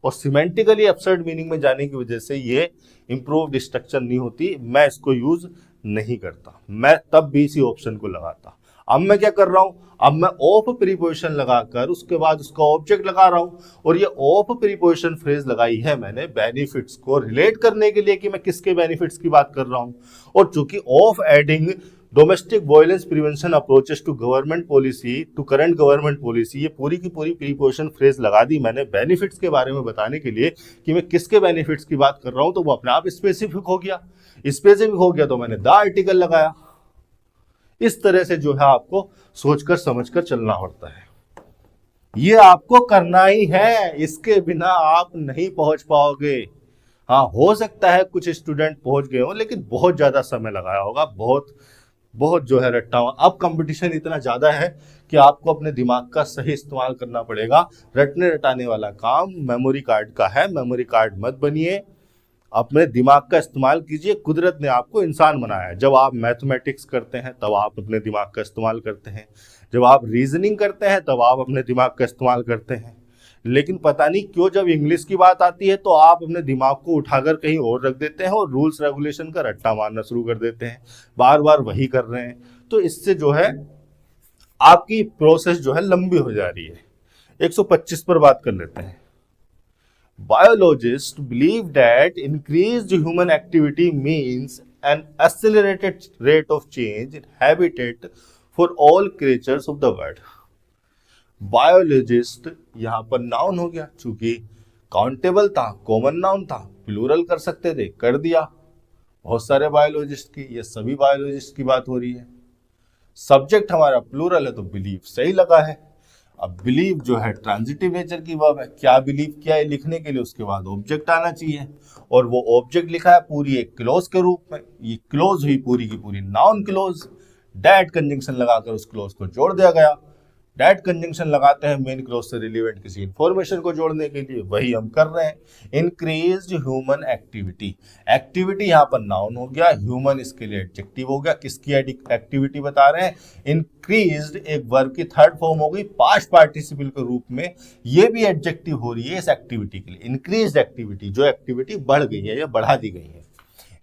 Speaker 1: और सिमेंटिकली अपसर्ड मीनिंग में जाने की वजह से ये इंप्रूव्ड स्ट्रक्चर नहीं होती। मैं इसको यूज नहीं करता, मैं तब भी इसी ऑप्शन को लगाता। अब मैं क्या कर रहा हूं? अब मैं ऑफ प्रीपोजिशन लगाकर उसके बाद उसका ऑब्जेक्ट लगा रहा हूं। और ये ऑफ प्रीपोजिशन फ्रेज लगाई है मैंने बेनिफिट्स को रिलेट करने के लिए कि मैं किसके बेनिफिट्स की बात कर रहा हूं। और चूंकि of adding domestic violence prevention approaches to government policy, to current government policy, ये पूरी की पूरी प्रीपोजिशन फ्रेज लगा दी मैंने बेनिफिट्स के बारे में बताने के लिए कि मैं किसके बेनिफिट्स की बात कर रहा हूं। तो वो अपने आप स्पेसिफिक हो गया। स्पेसिफिक हो गया तो मैंने द आर्टिकल लगाया। इस तरह से जो है आपको सोचकर समझकर चलना पड़ता है। ये आपको करना ही है, इसके बिना आप नहीं पहुंच पाओगे। हाँ, हो सकता है कुछ स्टूडेंट पहुंच गए हो, लेकिन बहुत ज्यादा समय लगाया होगा, बहुत जो है रट्टा हुआ। अब कंपटीशन इतना ज्यादा है कि आपको अपने दिमाग का सही इस्तेमाल करना पड़ेगा। रटने रटाने वाला काम मेमोरी कार्ड का है, मेमोरी कार्ड मत बनिए, अपने दिमाग का इस्तेमाल कीजिए। कुदरत ने आपको इंसान बनाया है। जब आप मैथमेटिक्स करते हैं तब आप अपने दिमाग का इस्तेमाल करते हैं, जब आप रीजनिंग करते हैं तब आप अपने दिमाग का इस्तेमाल करते हैं। लेकिन पता नहीं क्यों जब इंग्लिश की बात आती है तो आप अपने दिमाग को उठाकर कहीं और रख देते हैं और रूल्स रेगुलेशन का रट्टा मारना शुरू कर देते हैं, बार बार वही कर रहे हैं। तो इससे जो है आपकी प्रोसेस जो है लंबी हो जा रही है। 125 पर बात कर लेते हैं। Biologists believe that increased human activity means an accelerated rate of change in habitat for all creatures of the world. Biologist यहां पर नाउन हो गया, चूंकि काउंटेबल था, कॉमन नाउन था, प्लूरल कर सकते थे, कर दिया। बहुत सारे बायोलॉजिस्ट की, ये सभी बायोलॉजिस्ट की बात हो रही है। सब्जेक्ट हमारा प्लूरल है तो बिलीव सही लगा है। अब बिलीव जो है ट्रांजिटिव नेचर की वर्ब है। क्या बिलीव किया है लिखने के लिए, उसके बाद ऑब्जेक्ट आना चाहिए, और वो ऑब्जेक्ट लिखा है पूरी एक क्लोज के रूप में। ये क्लोज हुई पूरी की पूरी नाउन क्लोज। डैट कंजंक्शन लगाकर उस क्लोज को जोड़ दिया गया। डैट कंजंक्शन लगाते हैं मेन क्लोज से रिलेवेंट किसी इंफॉर्मेशन को जोड़ने के लिए, वही हम कर रहे हैं। इंक्रीज्ड ह्यूमन एक्टिविटी, एक्टिविटी यहाँ पर नाउन हो गया, ह्यूमन इसके लिए एडजेक्टिव हो गया। किसकी एक्टिविटी बता रहे हैं? इंक्रीज्ड एक वर्ब की थर्ड फॉर्म हो गई पास्ट पार्टिसिपल के रूप में, ये भी एडजेक्टिव हो रही है इस एक्टिविटी के लिए। इंक्रीज्ड एक्टिविटी, जो एक्टिविटी बढ़ गई है या बढ़ा दी गई है।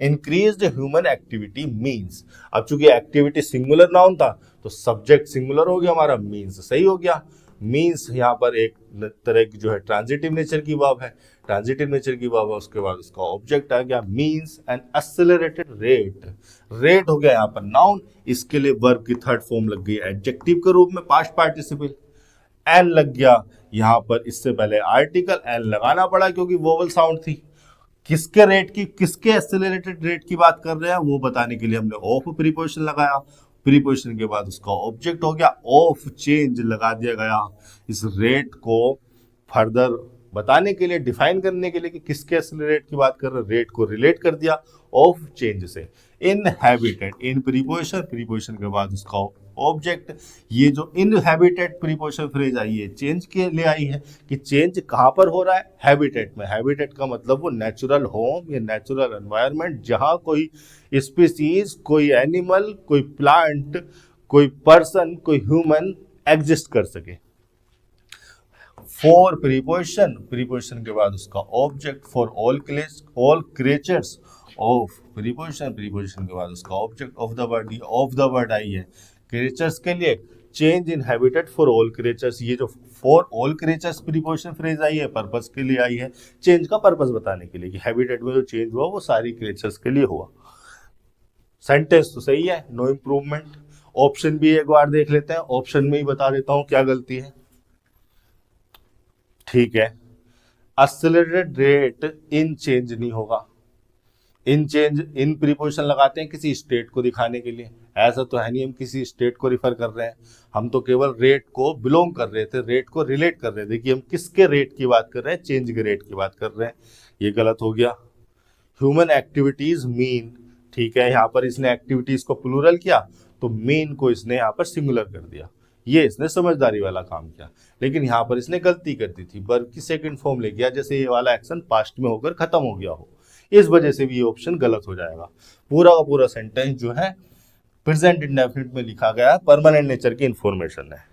Speaker 1: इंक्रीज्ड ह्यूमन एक्टिविटी मीन्स, अब चूंकि एक्टिविटी सिंगुलर नाउन था तो सब्जेक्ट सिंगुलर हो गया हमारा, मीन्स सही हो गया। मीन्स यहाँ पर एक तरह की जो है ट्रांजिटिव नेचर की वर्ब है, ट्रांजिटिव नेचर की वर्ब है, उसके बाद उसका ऑब्जेक्ट आ गया means N accelerated rate. Rate हो गया यहाँ पर नाउन, इसके लिए वर्ब की थर्ड फॉर्म लग गई एडजेक्टिव के रूप में पास्ट पार्टिसिपल। एन लग गया यहाँ पर, इससे पहले आर्टिकल एन लगाना पड़ा क्योंकि वोवल साउंड थी। किसके रेट की, किसके एक्सेलरेटेड रेट की बात कर रहे हैं वो बताने के लिए हमने ऑफ प्रीपोजिशन लगाया। प्रीपोजिशन के बाद उसका ऑब्जेक्ट हो गया, ऑफ चेंज लगा दिया गया इस रेट को फर्दर बताने के लिए, डिफाइन करने के लिए कि किसके एक्सेलरेट की बात कर रहे हैं। रेट को रिलेट कर दिया ऑफ चेंज से। इनहैबिटेड, इन प्रीपोजिशन, प्रीपोजिशन के बाद उसका ऑब्जेक्ट। ये जो इनहैबिटेड प्रीपोजिशन फ्रेज आई है चेंज के लिए आई है कि चेंज कहाँ पर हो रहा है, हैबिटेट में। हैबिटेट का मतलब वो नेचुरल होम या नेचुरल एनवायरनमेंट जहाँ कोई स्पीसीज, कोई एनिमल, कोई प्लांट, कोई पर्सन, कोई ह्यूमन एग्जिस्ट कर सके। फॉर प्रीपोजिशन, प्रीपोजिशन के बाद उसका object. For all creatures of preposition, preposition के बाद उसका ऑब्जेक्ट ऑफ द वर्ड। ये ऑफ द वर्ड आई है क्रिएचर्स के लिए। Change in habitat for all creatures, ये जो for all creatures preposition phrase आई है पर्पस के लिए आई है, चेंज का पर्पस बताने के लिए कि हैबिटेट में जो चेंज हुआ वो सारी क्रिएचर्स के लिए हुआ। सेंटेंस तो सही है, नो इम्प्रूवमेंट। ऑप्शन भी एक बार देख लेते हैं, ऑप्शन में ही बता देता हूं क्या गलती है। ठीक है, एक्सेलरेटेड रेट इन चेंज नहीं होगा। इन चेंज, इन प्रीपोजिशन लगाते हैं किसी स्टेट को दिखाने के लिए, ऐसा तो है नहीं हम किसी स्टेट को रिफर कर रहे हैं, हम तो केवल रेट को बिलोंग कर रहे थे, रेट को रिलेट कर रहे थे कि हम किसके रेट की बात कर रहे हैं, चेंज के रेट की बात कर रहे हैं। ये गलत हो गया। ह्यूमन एक्टिविटीज मीन, ठीक है, यहाँ पर इसने एक्टिविटीज को प्लूरल किया तो मीन को इसने यहाँ पर सिंगुलर कर दिया। ये इसने समझदारी वाला काम किया, लेकिन यहाँ पर इसने गलती कर दी थी, वर्ब की सेकंड फॉर्म ले गया, जैसे ये वाला एक्शन पास्ट में होकर खत्म हो गया हो, इस वजह से भी ये ऑप्शन गलत हो जाएगा। पूरा का पूरा सेंटेंस जो है प्रेजेंट इंडेफिनिट में लिखा गया है, परमानेंट नेचर की इंफॉर्मेशन है।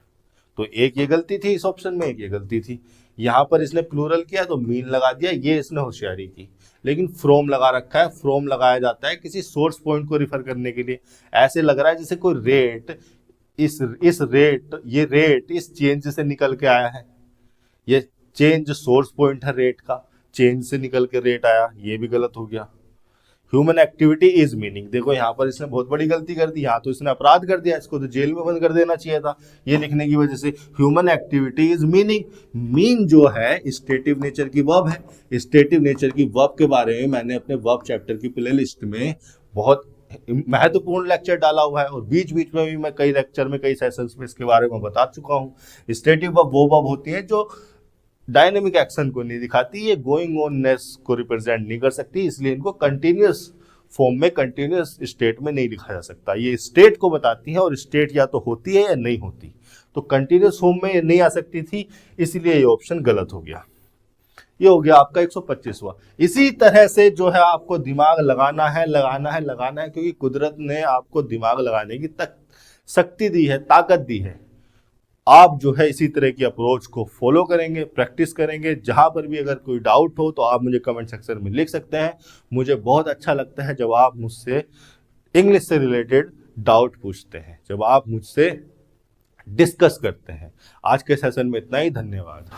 Speaker 1: तो एक ये गलती थी इस ऑप्शन में, एक ये गलती थी। यहाँ पर इसने प्लूरल किया तो मीन लगा दिया, ये इसने होशियारी की। लेकिन फ्रॉम लगा रखा है, फ्रॉम लगाया जाता है किसी सोर्स पॉइंट को रिफर करने के लिए। ऐसे लग रहा है जैसे कोई रेट, इस रेट, ये रेट इस चेंज से निकल के आया है, ये चेंज सोर्स पॉइंट है रेट का, चेंज से निकल के रेट आया, ये भी गलत हो गया। ह्यूमन एक्टिविटी इज मीनिंग, देखो यहाँ पर इसने बहुत बड़ी गलती कर दी, यहाँ तो इसने अपराध कर दिया, इसको तो जेल में बंद कर देना चाहिए था ये लिखने की वजह से। Human activity is meaning, mean जो है स्टेटिव नेचर की वर्ब है। स्टेटिव नेचर की वर्ब के बारे में मैंने अपने वर्ब चैप्टर की प्ले लिस्ट में बहुत महत्वपूर्ण लेक्चर डाला हुआ है, और बीच बीच में भी मैं कई लेक्चर में, कई सेशंस में इसके बारे में बता चुका हूँ। स्टेटिव वर्ब वो वर्ब होती है जो डायनेमिक एक्शन को नहीं दिखाती, ये गोइंग ऑननेस को रिप्रेजेंट नहीं कर सकती, इसलिए इनको कंटिन्यूअस फॉर्म में, कंटिन्यूअस स्टेट में नहीं लिखा जा सकता। ये स्टेट को बताती है, और स्टेट या तो होती है या नहीं होती, तो कंटिन्यूअस फॉर्म में ये नहीं आ सकती थी, इसलिए ये ऑप्शन गलत हो गया। ये हो गया आपका 125वां। इसी तरह से जो है आपको दिमाग लगाना है, लगाना है, लगाना है, क्योंकि कुदरत ने आपको दिमाग लगाने की शक्ति दी है, ताकत दी है। आप जो है इसी तरह की अप्रोच को फॉलो करेंगे, प्रैक्टिस करेंगे। जहां पर भी अगर कोई डाउट हो तो आप मुझे कमेंट सेक्शन में लिख सकते हैं। मुझे बहुत अच्छा लगता है जब आप मुझसे इंग्लिश से रिलेटेड डाउट पूछते हैं, जब आप मुझसे डिस्कस करते हैं। आज के सेशन में इतना ही, धन्यवाद।